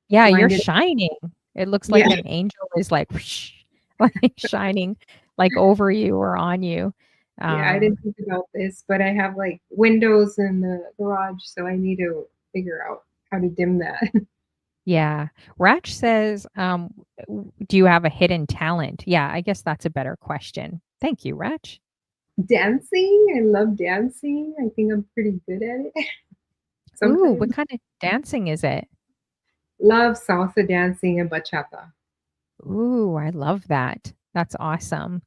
Yeah, you're blinded. shining. It looks Yeah. like an angel is like whoosh, like shining like over you or on you. Yeah, I Um, didn't think about this, but I have like windows in the garage, so I need to figure out how to dim that. yeah. Ratch says, do you have a hidden talent? Yeah, I guess that's a better question. Thank you, Ratch. Dancing, I love dancing. I think I'm pretty good at it Ooh, what sometimes. kind of dancing is it? Love salsa dancing and bachata. Ooh, I love that. That's awesome.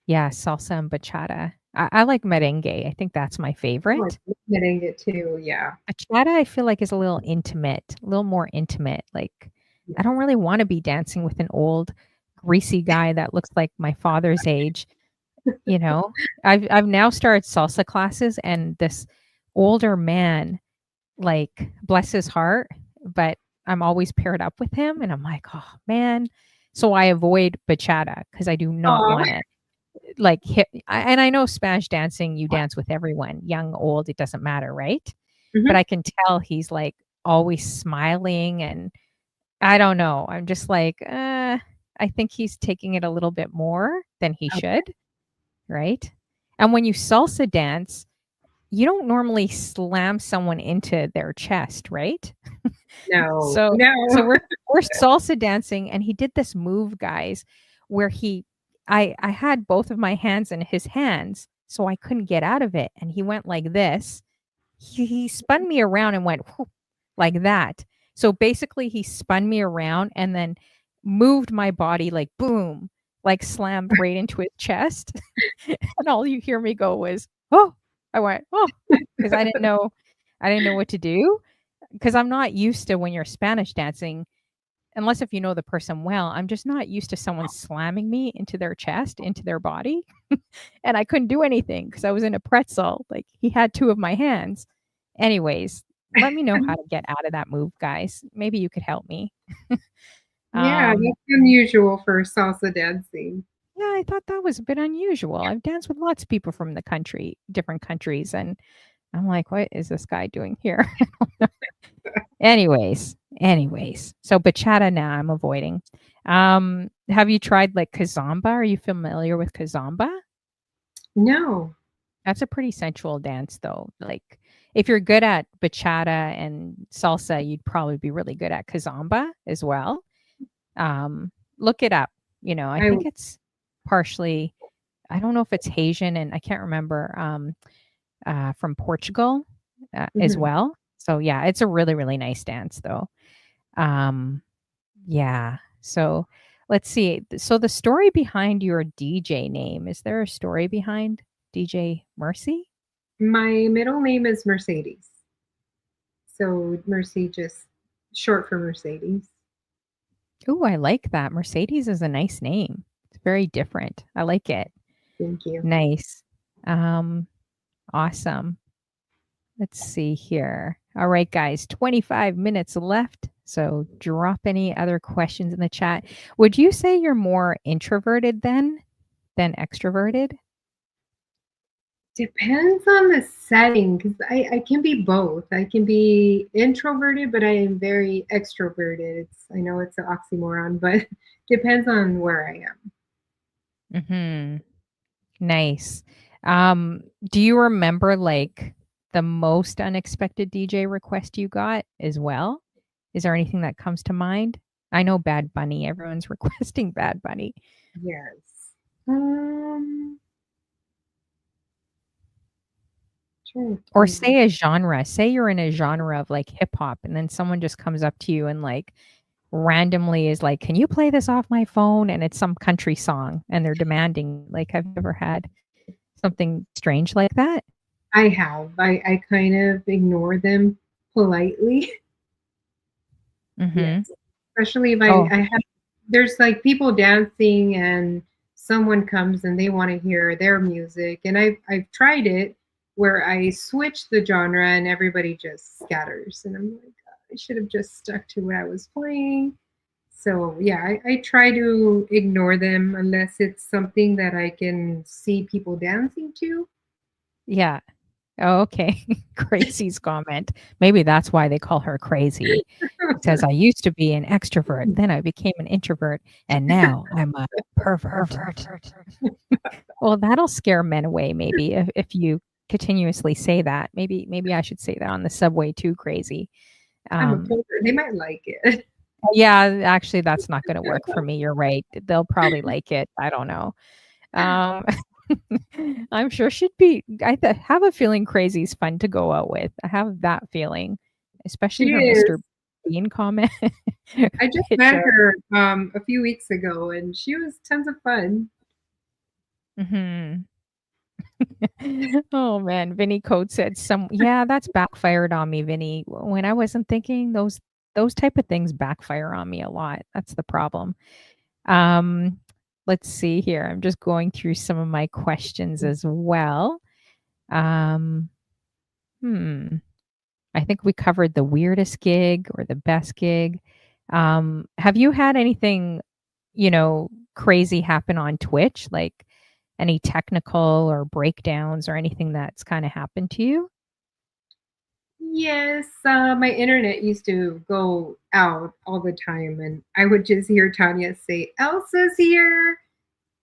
Yeah, salsa and bachata. I like merengue. I think that's my Oh, I favorite. love merengue too. Yeah. Bachata, I feel like is a little intimate, a little more intimate. Like, I don't really want to be dancing with an old, greasy guy that looks like my father's age. You know? I've now started salsa classes and this older man, like, bless his heart, but I'm always paired up with him and I'm like, "Oh, man." So I avoid bachata because I do not Oh, wanna, like, hit and I know Spanish dancing, you dance with everyone, young, old, it doesn't matter, right? But hmm. I can tell he's, like, always smiling and I don't know, I'm just like, I think he's taking it a little bit more than he Okay. should." Right? And when you salsa dance, you don't normally slam someone into their chest, right? No, So no. so we're salsa dancing and he did this move, guys, where I had both of my hands in his hands, so I couldn't get out of it. And he went like this. He spun me around and went whoop, like that. So basically he spun me around and then moved my body like boom, like slammed right into his chest. And all you hear me go was, "Oh." I went, "Oh," because I didn't know what to do because 'cause I'm not used to when you're Spanish dancing, unless if you know the person well, I'm just not used to someone slamming me into their chest, into their body, and I couldn't do anything because I was in a pretzel, like, he had 2 of my hands. Anyways, let me know how to get out of that move, guys. Maybe you could help me. Yeah, Um, that's unusual for salsa dancing. yeah, I thought that was a bit unusual. I've danced with lots of people from the country different countries, and I'm like, "What is this guy doing here?" Anyways, so bachata now I'm avoiding. Have you tried, like, kazamba? Are you familiar with kazamba? No. That's a pretty sensual dance, though. Like, if you're good at bachata and salsa, you'd probably be really good at kazamba as well. Look it up. I I think it's partially I don't know if it's Haitian, and I can't remember, from Portugal, as mhm. well. So, yeah, it's a really, really nice dance, though. Um, yeah. So, let's see. So the story behind your DJ name, is there a story behind DJ Mercy? My middle name is Mercedes. So Mercy just short for Mercedes. Ooh, I like that. Mercedes is a nice name. It's very different. I like it. Thank you. Nice. Um, awesome. Let's see here. All right, guys, 25 minutes left. So drop any other questions in the chat. Would you say you're more introverted then than extroverted? Depends on the setting, because I can be both. I can be introverted, but I am very extroverted. I know it's an oxymoron, but depends on where I am. Mhm. Nice. Do you remember, like, the most unexpected DJ request you got as well? Is there anything that comes to mind? I know Bad Bunny, everyone's requesting Bad Bunny. Yes. Um, trying to Or think. say a genre. Say you're in a genre of, like, hip hop, and then someone just comes up to you and, like, randomly is like, "Can you play this off my phone?" And it's some country song, and they're demanding, like, have you ever had something strange like that? I have. I kind of ignore them politely. Mhm. Yes. Especially if Oh, I have there's like people dancing and someone comes and they want to hear their music. And I've tried it where I switch the genre and everybody just scatters. And I'm like, I should have just stuck to what I was playing. So yeah, I try to ignore them unless it's something that I can see people dancing to. yeah. Oh, okay. Crazy's comment. Maybe that's why they call her crazy. It says, "I used to be an extrovert, then I became an introvert, and now I'm a pervert." Well, that'll scare men away maybe if you continuously say that. Maybe I should say that on the subway too, crazy. I'm a Um, poker. They might like it. yeah, actually, that's not gonna work for me, you're right. They'll probably like it, I don't know. Um, I'm sure she'd be have a feeling Crazy's fun to go out with. I have that feeling, especially She her is. Mr. Bean comment. I just met Picture. her a few weeks ago and she was tons of fun. Mhm. Oh, man, Vinny Code said some yeah, that's backfired on me, Vinny. When I wasn't thinking, those type of things backfire on me a lot. That's the problem. Um, let's see here. I'm just going through some of my questions as well. Um, hmm. I think we covered the weirdest gig or the best gig. Have you had anything, crazy happen on Twitch? Like any technical or breakdowns or anything that's kind of happened to you? Yes, my internet used to go out all the time, and I would just hear Tanya say, "Elsa's here."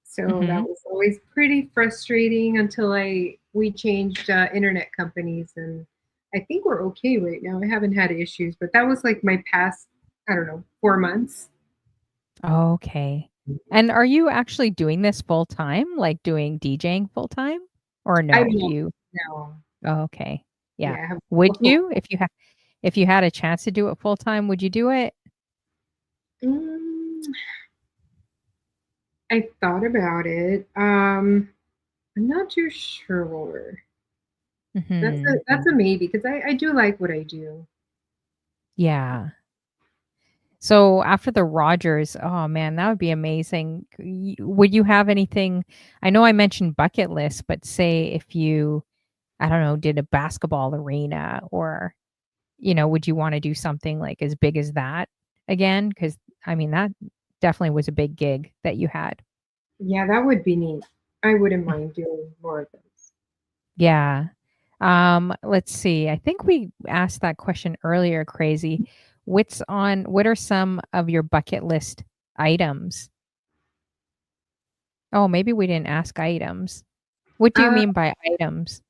So that Hmm. was always pretty frustrating until I we changed internet companies, and I think we're okay right now. I haven't had issues, but that was like my past, I don't know, 4 months. Okay. And are you actually doing this full time, like doing DJing full time? Or I no? Do don't you? know. Oh, okay. Yeah. Yeah, I have Would a full. you if you had a chance to do it full time, would you do it? Mm, I thought about it. I'm not too sure. Hmm. That's a maybe because I do like what I do. Yeah. So after the Rogers, oh man, that would be amazing. Would you have anything? I know I mentioned bucket list, but say if you, I don't know, did a basketball arena or, would you want to do something like as big as that again? Because I mean, that definitely was a big gig that you had. Yeah, that would be neat. I wouldn't mind doing more of those. Yeah. Let's see. I think we asked that question earlier, Crazy. What are some of your bucket list items? Oh, maybe we didn't ask items. What do you Uh, mean by items?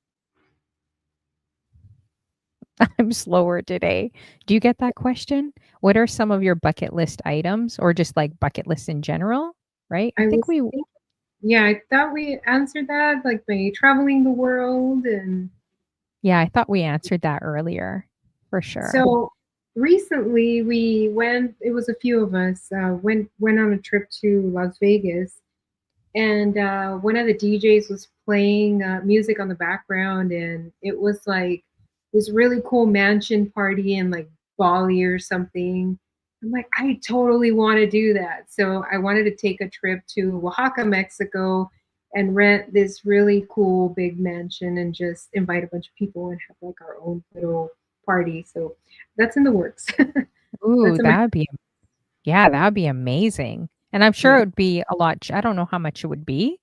I'm slower today. Do you get that question? What are some of your bucket list items or just like bucket lists in general? Right? I I think was we, thinking, yeah, I thought we answered that, like by traveling the world. And yeah, I thought we answered that earlier for sure. so recently we went, it was a few of us, went on a trip to Las Vegas. And one of the DJs was playing music on the background, and it was like this really cool mansion party in like Bali or something. I'm like, I totally want to do that. So I wanted to take a trip to Oaxaca, Mexico, and rent this really cool big mansion and just invite a bunch of people and have like our own little party. So that's in the works. Ooh, That's a that would be yeah, that would be amazing. And I'm sure yeah. it would be a lot I don't know how much it would be,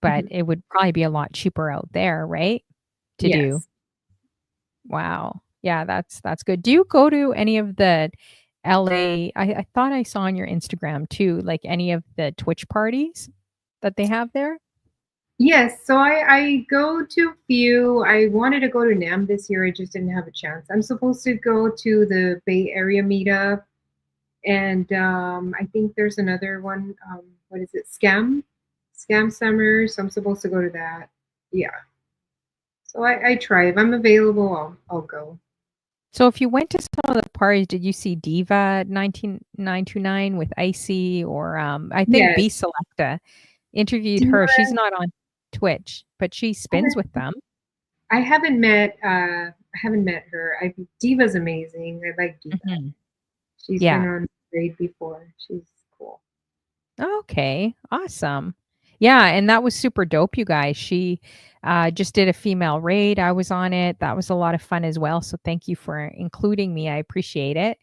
but Mhm. it would probably be a lot cheaper out there, right? To do. Yes. Wow. Yeah, that's good. Do you go to any of the LA I thought I saw on your Instagram too, like any of the Twitch parties that they have there? Yes, so I go to a few. I wanted to go to NAM this year, I just didn't have a chance. I'm supposed to go to the Bay Area meetup, and, I think there's another one, what is it? Scam Summer, so I'm supposed to go to that. Yeah. So I try. If I'm available, I'll go. So if you went to some of the parties, did you see Diva 19929 with Icy or I think Yes. B Selecta interviewed her. Diva, She's not on Twitch, but she spins with them. I haven't met her. Diva's amazing. I like Diva. Mhm. She's been Yeah. on Raid before. She's cool. Okay, awesome. Yeah, and that was super dope, you guys. She just did a female raid. I was on it. That was a lot of fun as well. So thank you for including me. I appreciate it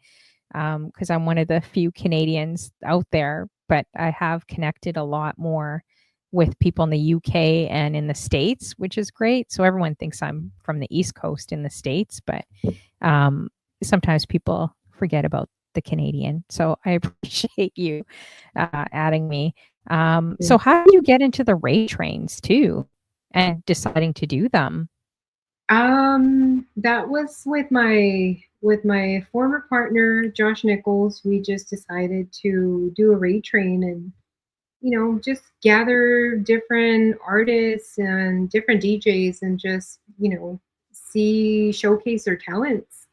because I'm one of the few Canadians out there, but I have connected a lot more with people in the UK and in the States, which is great. So everyone thinks I'm from the East Coast in the States, but um, sometimes people forget about the Canadian. So I appreciate you adding me. So how do you get into the raid trains too and deciding to do them? That was with my former partner, Josh Nichols. We just decided to do a raid train and, just gather different artists and different DJs and just, see showcase their talents.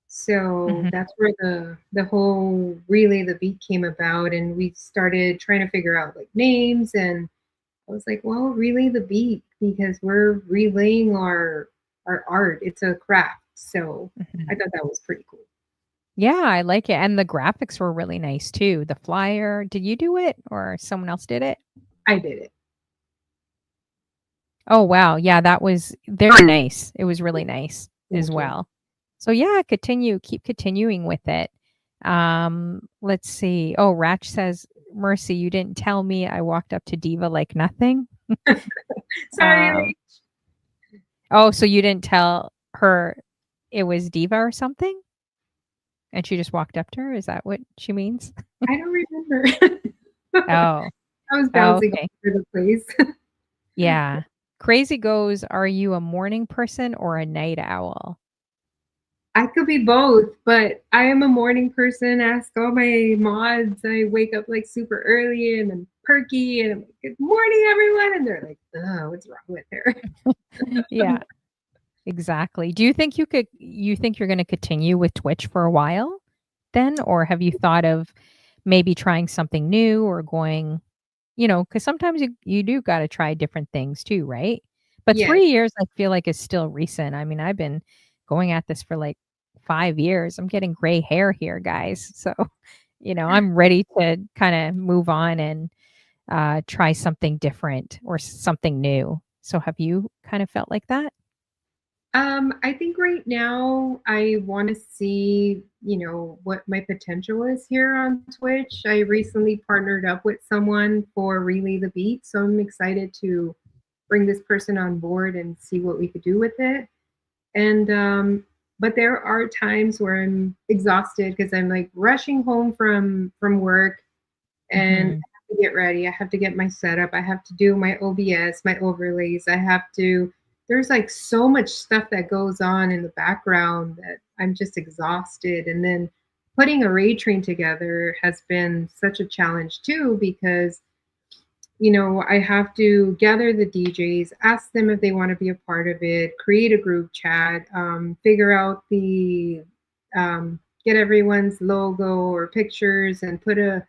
So Mhm, that's where the whole Relay the Beat came about, and we started trying to figure out like names, and I was like, well, relay the beat because we're relaying our art. It's a craft. So I mhm. thought that was pretty cool. Yeah, I like it. And the graphics were really nice too. The flyer, did you do it or someone else did it? I did it. Oh, wow. Yeah, that was very nice. It was really nice as Thank you. well. So yeah, keep continuing with it. Let's see. Oh, Ratch says, Mercy, you didn't tell me I walked up to Diva like nothing. Sorry. Um, oh, so you didn't tell her it was Diva or something? And she just walked up to her? Is that what she means? I don't remember. Oh, I was oh, bouncing all okay. over the place. Yeah. Crazy goes, are you a morning person or a night owl? I could be both, but I am a morning person. Ask all my mods. I wake up like super early and I'm perky and I'm like, good morning, everyone. And they're like, oh, what's wrong with her? Yeah. Exactly. Do you think you're gonna continue with Twitch for a while then? Or have you thought of maybe trying something new or going, because sometimes you do gotta try different things too, right? But Yes. 3 years I feel like is still recent. I mean, I've been going at this for like 5 years. I'm getting gray hair here, guys. So, I'm ready to kinda move on and, try something different or something new. So have you kind of felt like that? I think right now I want to see, what my potential is here on Twitch. I recently partnered up with someone for Relay the Beat, so I'm excited to bring this person on board and see what we could do with it. And but there are times where I'm exhausted because I'm like rushing home from work and I Mhm. have to get ready. I have to get my setup. I have to do my OBS, my overlays. There's like so much stuff that goes on in the background that I'm just exhausted. And then putting a raid train together has been such a challenge too, because, I have to gather the DJs, ask them if they want to be a part of it, create a group chat, figure out get everyone's logo or pictures and put a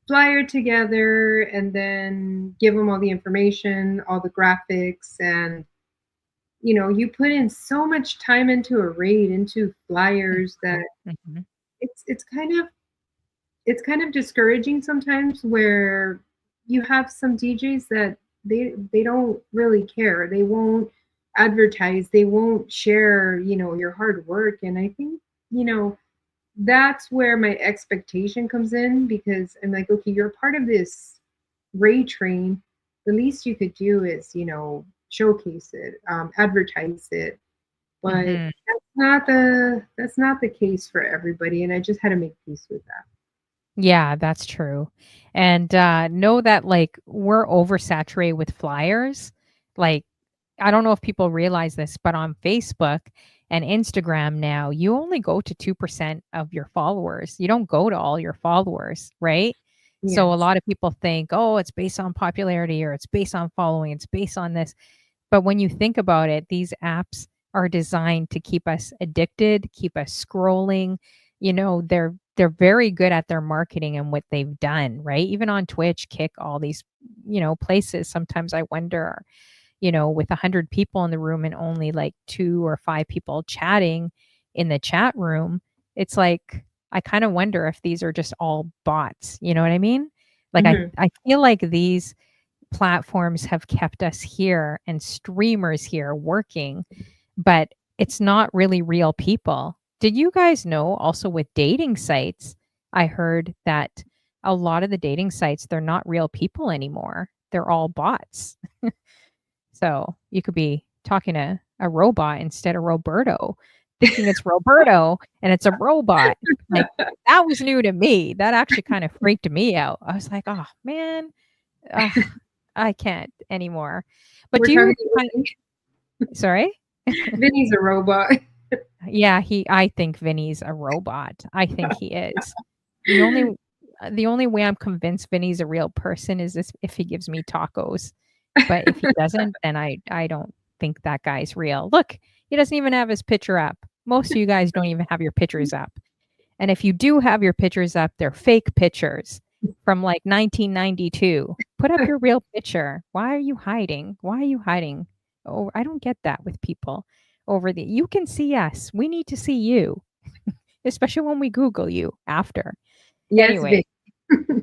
flyer together and then give them all the information, all the graphics, and you put in so much time into a raid, into flyers that Mhm. it's it's kind of it's kind of discouraging sometimes where you have some DJs that they don't really care. They won't advertise, they won't share, your hard work. And I think, you know, that's where my expectation comes in, because I'm like, okay, you're part of this Ray train. The least you could do is, showcase it, advertise it. But Hmm. that's not the case for everybody, and I just had to make peace with that. Yeah, that's true. And know that like we're oversaturated with flyers. Like, I don't know if people realize this, but on Facebook and Instagram now, you only go to 2% of your followers. You don't go to all your followers, right? So a Yes. lot of people think, oh, it's based on popularity or it's based on following, it's based on this. But when you think about it, these apps are designed to keep us addicted, keep us scrolling. They're very good at their marketing and what they've done, right? Even on Twitch, Kick, all these, places. Sometimes I wonder, with 100 people in the room and only like 2 or 5 people chatting in the chat room, it's like I kind of wonder if these are just all bots. You know what I mean? Like I Hmm. I feel like these platforms have kept us here and streamers here working, but it's not really real people. Did you guys know also with dating sites, I heard that a lot of the dating sites, they're not real people anymore. They're all bots. So you could be talking to a robot instead of Roberto, thinking it's Roberto and it's a robot. Like that was new to me. That actually kind of freaked me out. I was like, oh man, ugh, I can't anymore. But We're do talking you about kind sorry? Vinny's a robot. Yeah, I think Vinny's a robot. I think he is. The only the only way I'm convinced Vinny's a real person is if he gives me tacos. But if he doesn't, then I don't think that guy's real. Look, he doesn't even have his picture up. Most of you guys don't even have your pictures up. And if you do have your pictures up, they're fake pictures from like 1992. Put up your real picture. Why are you hiding? Why are you hiding? Oh, I don't get that with people over the you can see us. We need to see you, especially when we Google you after. Yes, Anyway, Vinny.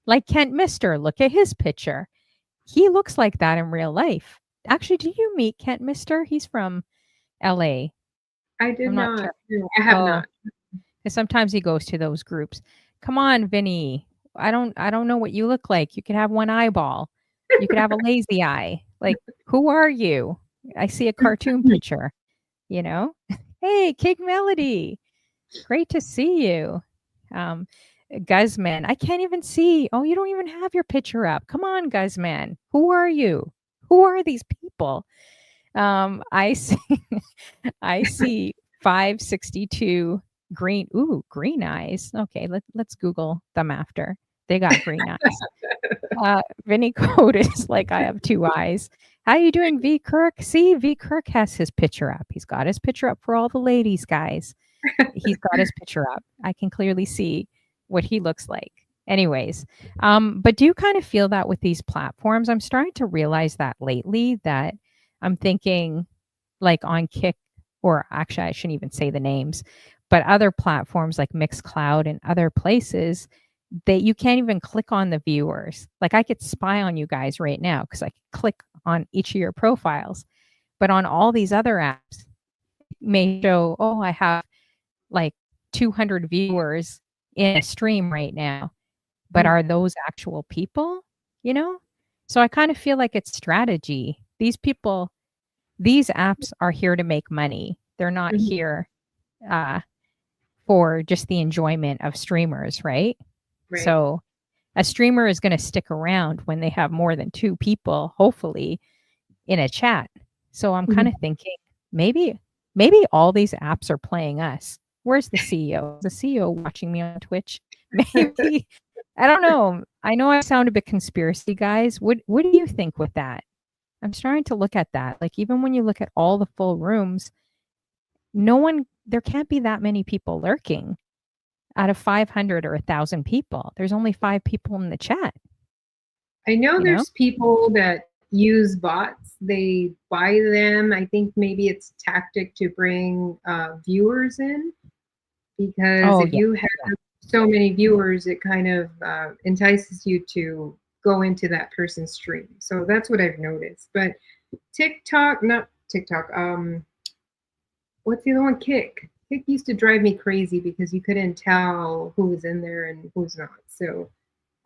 like Kent Mister, look at his picture. He looks like that in real life. Actually, did you meet Kent Mister? He's from LA. I did I'm not not. sure. No, I have Oh, not. 'cause sometimes he goes to those groups. "Come on, Vinny. I don't know what you look like. You could have one eyeball. You could have a lazy eye. Like, who are you? I see a cartoon picture, you know? Hey, King Melody. Great to see you." Um, Guzman, I can't even see. Oh, you don't even have your picture up. Come on, Guzman. Who are you? Who are these people? I see I see 562 green. Ooh, green eyes. Okay, let's Google them after. They got green eyes. Vinny Code is like I have two eyes. How you doing, V Kirk? See, V Kirk has his picture up. He's got his picture up for all the ladies, guys. He's got his picture up. I can clearly see what he looks like. Anyways, but do you kind of feel that with these platforms? I'm starting to realize that lately that I'm thinking like on Kick, or actually I shouldn't even say the names, but other platforms like Mixcloud and other places that you can't even click on the viewers. Like I could spy on you guys right now because I could click on each of your profiles. But on all these other apps, it may show, oh, I have like 200 viewers in a stream right now. But Mhm. are those actual people? You know? So I kind of feel like it's strategy. These apps are here to make money. They're not Mhm. here uh, for just the enjoyment of streamers, right? Right. So a streamer is going to stick around when they have more than 2 people, hopefully, in a chat. So I'm kind Mhm. of thinking maybe all these apps are playing us. Where's the CEO? Is the CEO watching me on Twitch? Maybe I don't know. I know I sound a bit conspiracy, guys. What do you think with that? I'm starting to look at that. Like even when you look at all the full rooms, there can't be that many people lurking out of 500 or 1,000 people. There's only 5 people in the chat, I know you know? there's people that use bots. They buy them. I think maybe it's a tactic to bring viewers in, because Oh, if yeah, you have yeah. so many viewers, it kind of entices you to go into that person's stream. So that's what I've noticed. But TikTok, not TikTok. What's the other one? Kick. It used to drive me crazy because you couldn't tell who was in there and who's not. So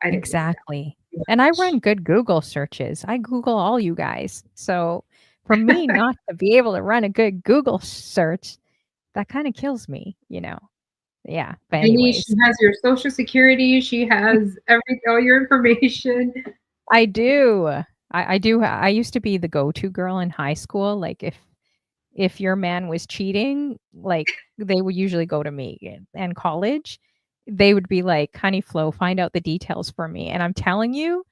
I didn't like that Exactly. too And I much. run good Google searches. I Google all you guys. So for me not to be able to run a good Google search, that kind of kills me, you know. Yeah. But Vinny, she anyways, has your social security. She has all your information. I do. I do. I used to be the go-to girl in high school. Like if your man was cheating, like they would usually go to me. And college, they would be like, "Honey Flo, find out the details for me." And I'm telling you,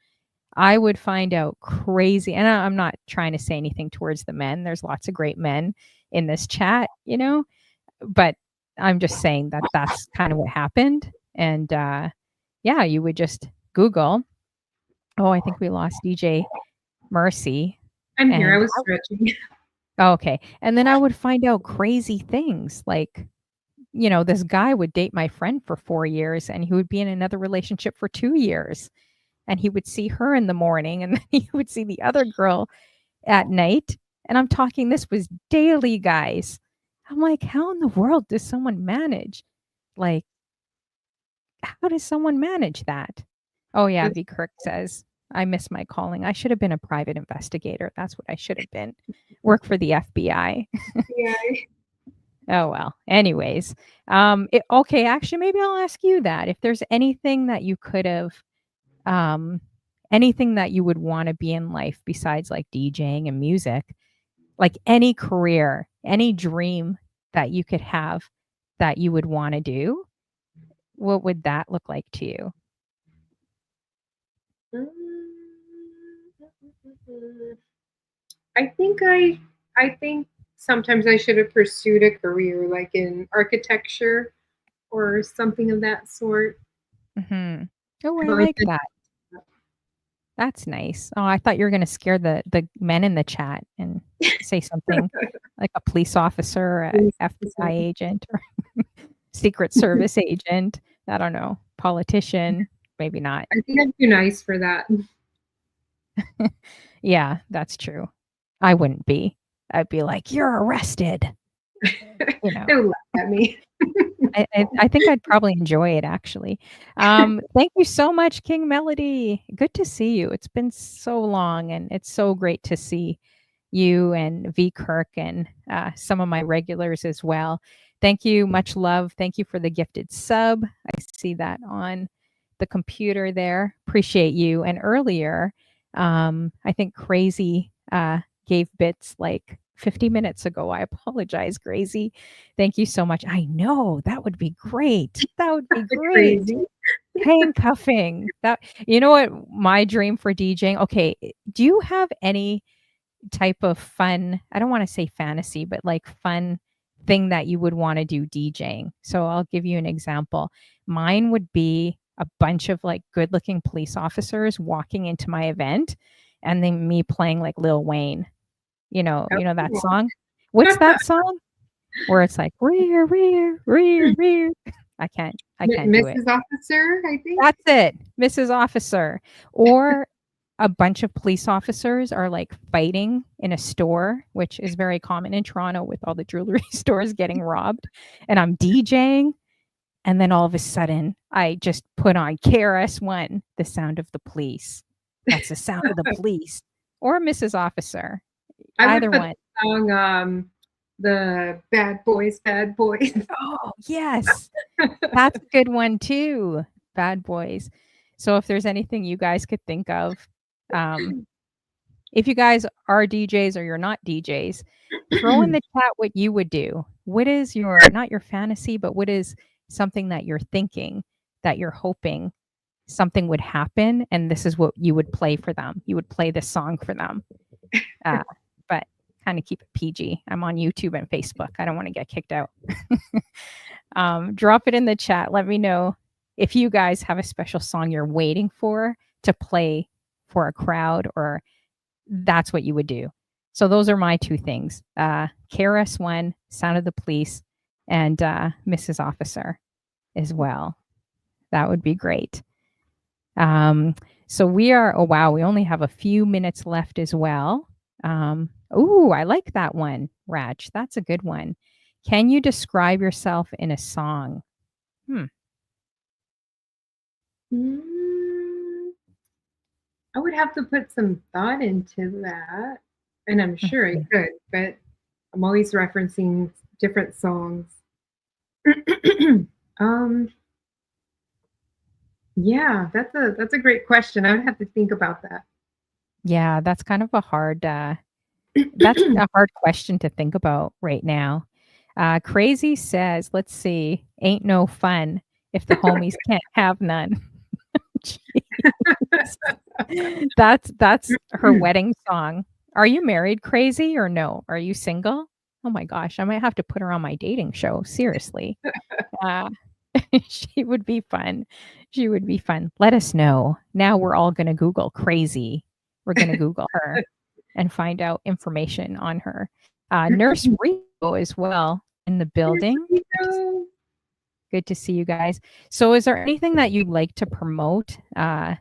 I would find out crazy. And I'm not trying to say anything towards the men. There's lots of great men in this chat, you know, but I'm just saying that that's kind of what happened. And yeah, you would just Google. Oh, I think we lost DJ Mercy. I'm here. I And was stretching. oh, okay. And then I would find out crazy things like, you know, this guy would date my friend for 4 years and he would be in another relationship for 2 years. And he would see her in the morning and then he would see the other girl at night. And I'm talking, this was daily, guys. I'm like, how in the world does someone manage? Like, how does someone manage that? Oh, yeah, That's V. Kirk says, I miss my calling. I should have been a private investigator. That's what I should have been. Work for the FBI. yeah. Oh, well. Anyways, okay, actually, maybe I'll ask you that. If there's anything that you could have, um, anything that you would want to be in life besides like DJing and music, like any career, any dream that you could have that you would want to do, what would that look like to you? I think I think sometimes I should have pursued a career like in architecture or something of that sort. Mhm. Oh, I've I always like been that. That's nice. Oh, I thought you were gonna scare the men in the chat and say something like a police officer, a police FBI officer. agent, or Secret Service agent. I don't know, politician, maybe not. I think I'm too nice for that. Yeah, that's true. I wouldn't be. I'd be like, "You're arrested," you know? Don't laugh at me. I think I'd probably enjoy it actually. Thank you so much, King Melody. Good to see you. It's been so long, and it's so great to see you and V Kirk and some of my regulars as well. Thank you. Much love. Thank you for the gifted sub. I see that on the computer there. Appreciate you. And earlier, I think Crazy gave bits like 50 minutes ago. I apologize, Crazy. Thank you so much. I know that would be great. That would be great. Crazy. Handcuffing. That, you know what my dream for DJing. Okay, do you have any type of fun, I don't want to say fantasy, but like fun thing that you would want to do DJing? So I'll give you an example. Mine would be a bunch of like good looking police officers walking into my event and then me playing like Lil Wayne. You know that Oh, song? What's that song? Where it's like rear, rear, rear, rear. I can't do it. Mrs. Officer, I think. That's it, Mrs. Officer. Or a bunch of police officers are like fighting in a store, which is very common in Toronto with all the jewelry stores getting robbed. And I'm DJing. And then all of a sudden, I just put on KRS-One, the sound of the police. That's the sound of the police. Or Mrs. Officer. I would Either put one. the song, the Bad Boys, Bad Boys. Oh, yes. That's a good one too. Bad Boys. So if there's anything you guys could think of, um, if you guys are DJs or you're not DJs, throw in the chat what you would do. What is your, not your fantasy, but what is something that you're thinking, that you're hoping something would happen, and this is what you would play for them. You would play this song for them. But kind of keep it PG. I'm on YouTube and Facebook. I don't want to get kicked out. Drop it in the chat. Let me know if you guys have a special song you're waiting for to play for a crowd, or that's what you would do. So those are my two things. KRS-One, Sound of the Police, and Mrs. Officer as well. That would be great. So we are, oh wow, we only have a few minutes left as well. Oh, I like that one, Raj. That's a good one. Can you describe yourself in a song? Hmm. Mm, I would have to put some thought into that, and I'm sure I Mhm. could, but I'm always referencing different songs. um, yeah, that's a great question. I would have to think about that. Yeah, that's kind of a hard that's a hard question to think about right now. Crazy says, let's see, ain't no fun if the homies can't have none. Jeez. That's her wedding song. Are you married, Crazy, or no? Are you single? Oh my gosh, I might have to put her on my dating show, seriously. Uh, she would be fun. She would be fun. Let us know. Now we're all gonna Google Crazy. We're gonna Google her and find out information on her. Nurse Rico as well in the building. Good to see you guys. So is there anything that you'd like to promote? Now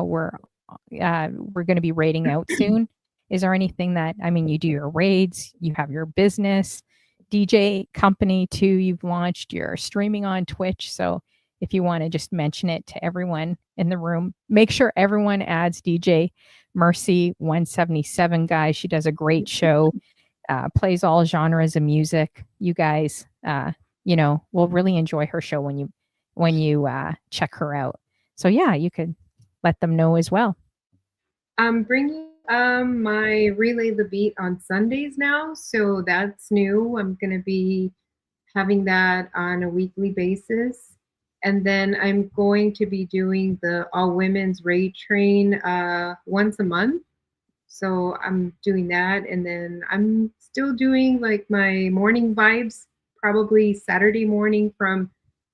we're going to be raiding out soon. Is there anything that, I mean, you do your raids, you have your business, DJ company too, you've launched, you're streaming on Twitch. So if you want to just mention it to everyone in the room, make sure everyone adds DJ MERCY177, guys. She does a great show, plays all genres of music. You guys, will really enjoy her show when you check her out. So yeah, you could let them know as well. I'm bringing my Relay the Beat on Sundays now, so that's new. I'm going to be having that on a weekly basis. And then I'm going to be doing the all women's raid train once a month. So I'm doing that. And then I'm still doing like my morning vibes, probably Saturday morning from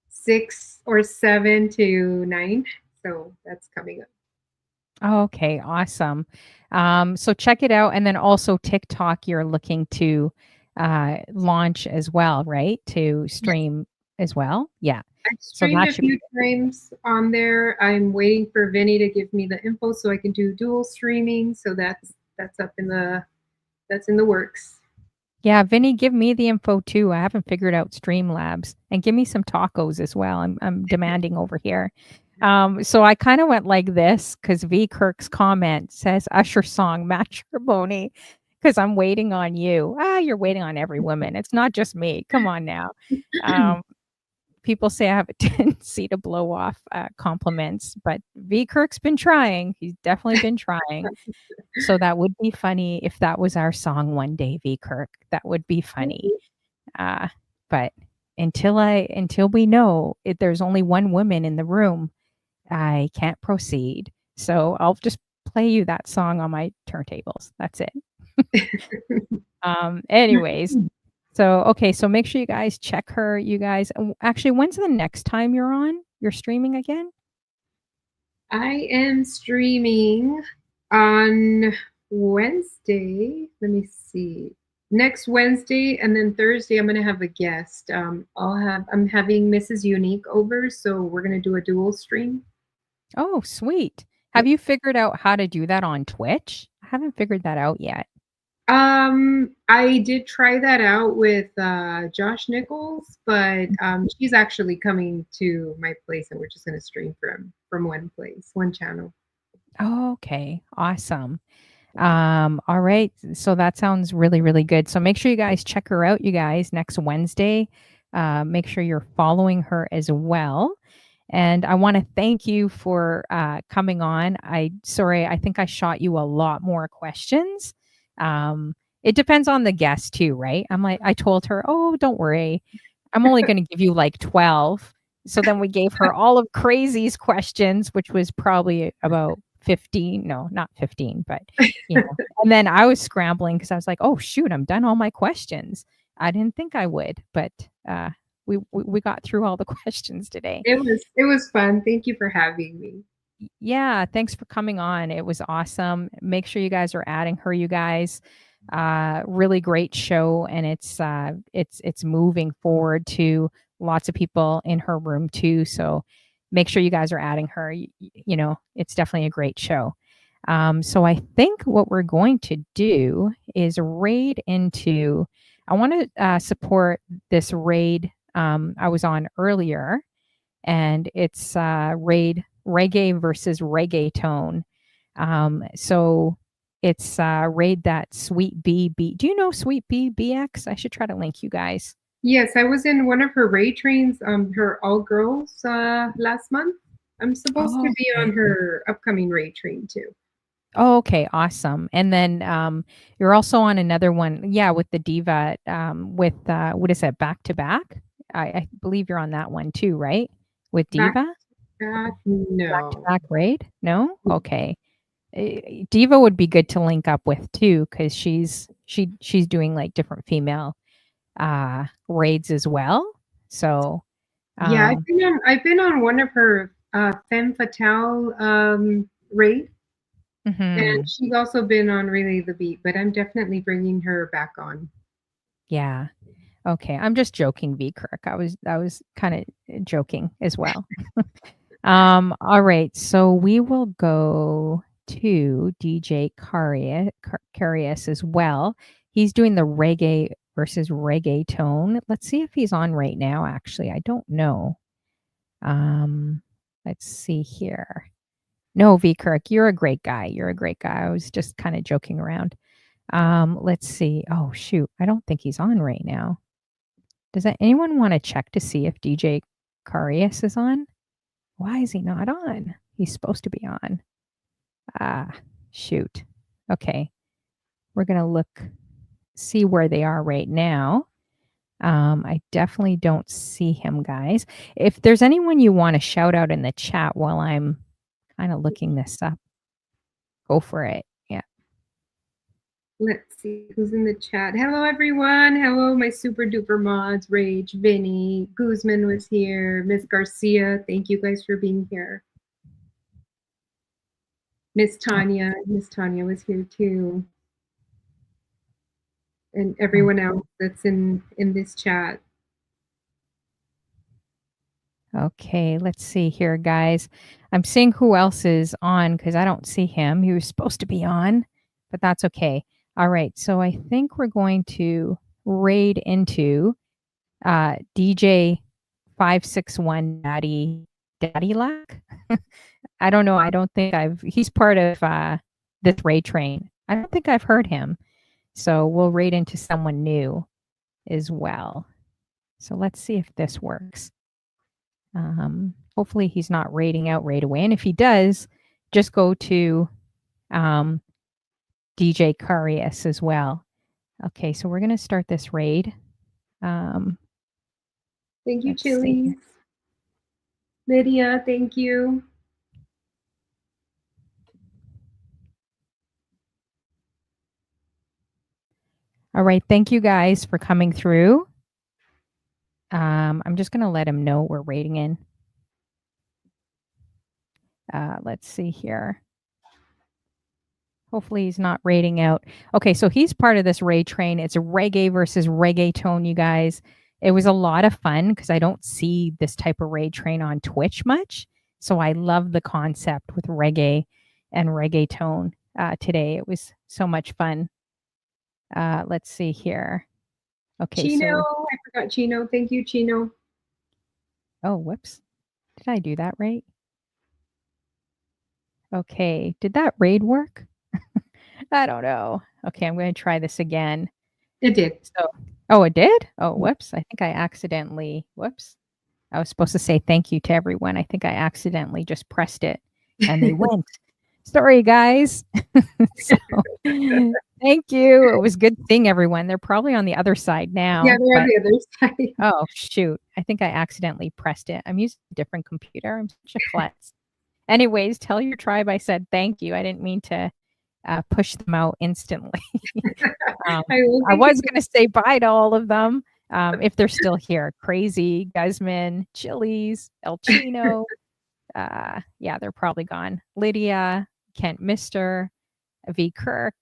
6 or 7 to 9. So that's coming up. Okay, awesome. So check it out, and then also TikTok. You're looking to launch as well, right? To stream as well. Yeah. I've So streamed that a should be few times on there. I'm waiting for Vinny to give me the info so I can do dual streaming. So that's up in the that's in the works. Yeah, Vinny, give me the info too. I haven't figured out Streamlabs, and give me some tacos as well. I'm demanding over here. So I kind of went like this because V Kirk's comment says Usher song matrimony because I'm waiting on you. You're waiting on every woman. It's not just me. Come on now. Um, People say I have a tendency to blow off compliments, but V Kirk's been trying. He's definitely been trying. So that would be funny if that was our song one day, V Kirk. That would be funny. Uh, but until we know if there's only one woman in the room, I can't proceed. So I'll just play you that song on my turntables. That's it. Anyways, so okay, so make sure you guys check her, you guys. Actually, when's the next time you're on? You're streaming again? I am streaming on Wednesday. Let me see. Next Wednesday and then Thursday, I'm gonna have a guest. I'm having Mrs. Unique over, so we're gonna do a dual stream. Oh, sweet. Have you figured out how to do that on Twitch? I haven't figured that out yet. I did try that out with Josh Nichols, but she's actually coming to my place, and we're just gonna stream from one place, one channel. Oh, okay. Awesome. All right. So that sounds really, really good. So make sure you guys check her out, you guys, next Wednesday. Make sure you're following her as well. And I want to thank you for coming on. I think I shot you a lot more questions. It depends on the guest too, right? I told her, oh, don't worry. I'm only going to give you like 12. So then we gave her all of Crazy's questions, which was probably about 15. No, not 15, but and then I was scrambling because I was like, oh shoot, I'm done all my questions. I didn't think I would, but we got through all the questions today. It was fun. Thank you for having me. Yeah, thanks for coming on. It was awesome. Make sure you guys are adding her, you guys. Really great show, and it's moving forward to lots of people in her room too. So make sure you guys are adding her. It's definitely a great show. So I think what we're going to do is raid into I want to support this raid I was on earlier, and it's raid reggae versus reggaeton. So it's raid that Sweet B B. Do you know Sweet B BX? I should try to link you guys. Yes, I was in one of her raid trains, her all girls last month. I'm supposed to Oh, be on okay. her upcoming raid train too. Oh, okay, awesome. And then you're also on another one, yeah, with the Diva, with what is that, back to back? I believe you're on that one too, right? With Back Diva, back, back to no. back raid? No, okay. Diva would be good to link up with too, because she's doing like different female raids as well. So Yeah, um, I've been on one of her femme fatale raid, and mhm, she's also been on Relay the Beat, but I'm definitely bringing her back on. yeah. Okay, I'm just joking, V Kirk. I was kind of joking as well. All right, so we will go to DJ Carius as well. He's doing the reggae versus reggaeton. Let's see if he's on right now. Actually, I don't know. Um, let's see here. No, V Kirk, you're a great guy. You're a great guy. I was just kind of joking around. Let's see. Oh shoot, I don't think he's on right now. Does anyone want to check to see if DJ Carius is on? Why is he not on? He's supposed to be on. Ah, shoot. Okay. We're going to look, see where they are right now. I definitely don't see him, guys. If there's anyone you want to shout out in the chat while I'm kind of looking this up, go for it. Yeah. Let's see who's in the chat. Hello, everyone. Hello, my super duper mods. Rage, Vinny, Guzman was here. Miss Garcia, thank you guys for being here. Miss Tanya was here too. And everyone else that's in this chat. Okay, let's see here, guys. I'm seeing who else is on because I don't see him. He was supposed to be on, but that's okay. All right, so I think we're going to raid into DJ 561 Daddy Lack. I don't know. I don't think he's part of this raid train. I don't think I've heard him. So we'll raid into someone new as well. So let's see if this works. Hopefully he's not raiding out right away. And if he does, just go to DJ Carius as well. Okay, so we're going to start this raid. Thank you, Let's see. Chili's. Lydia, thank you. All right, thank you guys for coming through. I'm just going to let him know we're raiding in. Let's see here. Hopefully he's not raiding out. Okay, so he's part of this raid train. It's reggae versus reggaeton, you guys. It was a lot of fun because I don't see this type of raid train on Twitch much. So I love the concept with reggae and reggaeton today. It was so much fun. Let's see here. Okay, Chino, so I forgot Chino. Thank you, Chino. oh, whoops. Did I do that right? Okay, did that raid work? I don't know. Okay, I'm going to try this again. It did. So, oh, it did? Oh, whoops. I think I accidentally, whoops. I was supposed to say thank you to everyone. I think I accidentally just pressed it and they went. Sorry, guys. So, thank you. It was good seeing everyone. They're probably on the other side Yeah, now, they're on but the other side. oh, shoot. I think I accidentally pressed it. I'm using a different computer. I'm such a klutz. Anyways, tell your tribe I said thank you. I didn't mean to push them out instantly. I was going to say bye to all of them if they're still here. Crazy, Guzman, Chili's, El Chino. Yeah, they're probably gone. Lydia, Kent Mister, V Kirk,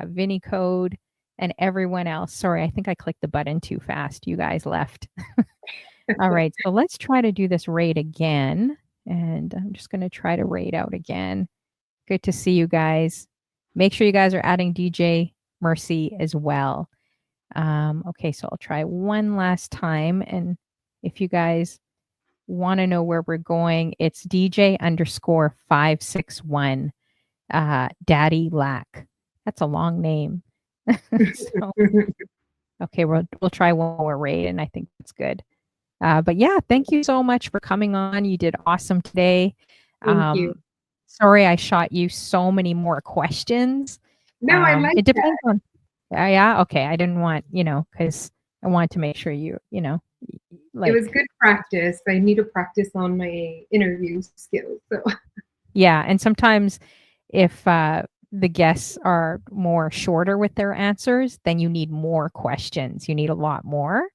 Vinny Code, and everyone else. Sorry, I think I clicked the button too fast. You guys left. All right, so let's try to do this raid again. And I'm just going to try to raid out again. Good to see you guys. Make sure you guys are adding DJ Mercy as well. Okay, so I'll try one last time. And if you guys want to know where we're going, it's DJ_561, Daddy Lack. That's a long name. So, okay, we'll try one more rate, and I think that's good. But yeah, thank you so much for coming on. You did awesome today. Thank you. Sorry I shot you so many more questions. No, I like It that. depends on. Yeah, okay. I didn't want, because I wanted to make sure It was like, good practice. I need to practice on my interview skills. So yeah. And sometimes if the guests are more shorter with their answers, then you need more questions. You need a lot more.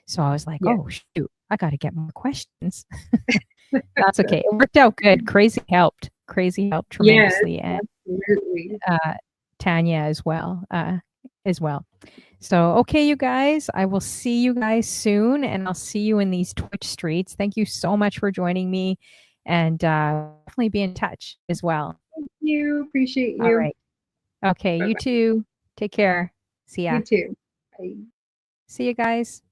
So I was like, yeah. oh, shoot, I got to get more questions. That's okay. It worked out good. Crazy helped. Crazy helped Yes, tremendously. And absolutely. Tanya as well. So, okay, you guys, I will see you guys soon, and I'll see you in these Twitch streets. Thank you so much for joining me, and definitely be in touch as well. Thank you. Appreciate All you. right. Okay, Bye you bye. too. Take care. See You ya. too. Bye. See you guys.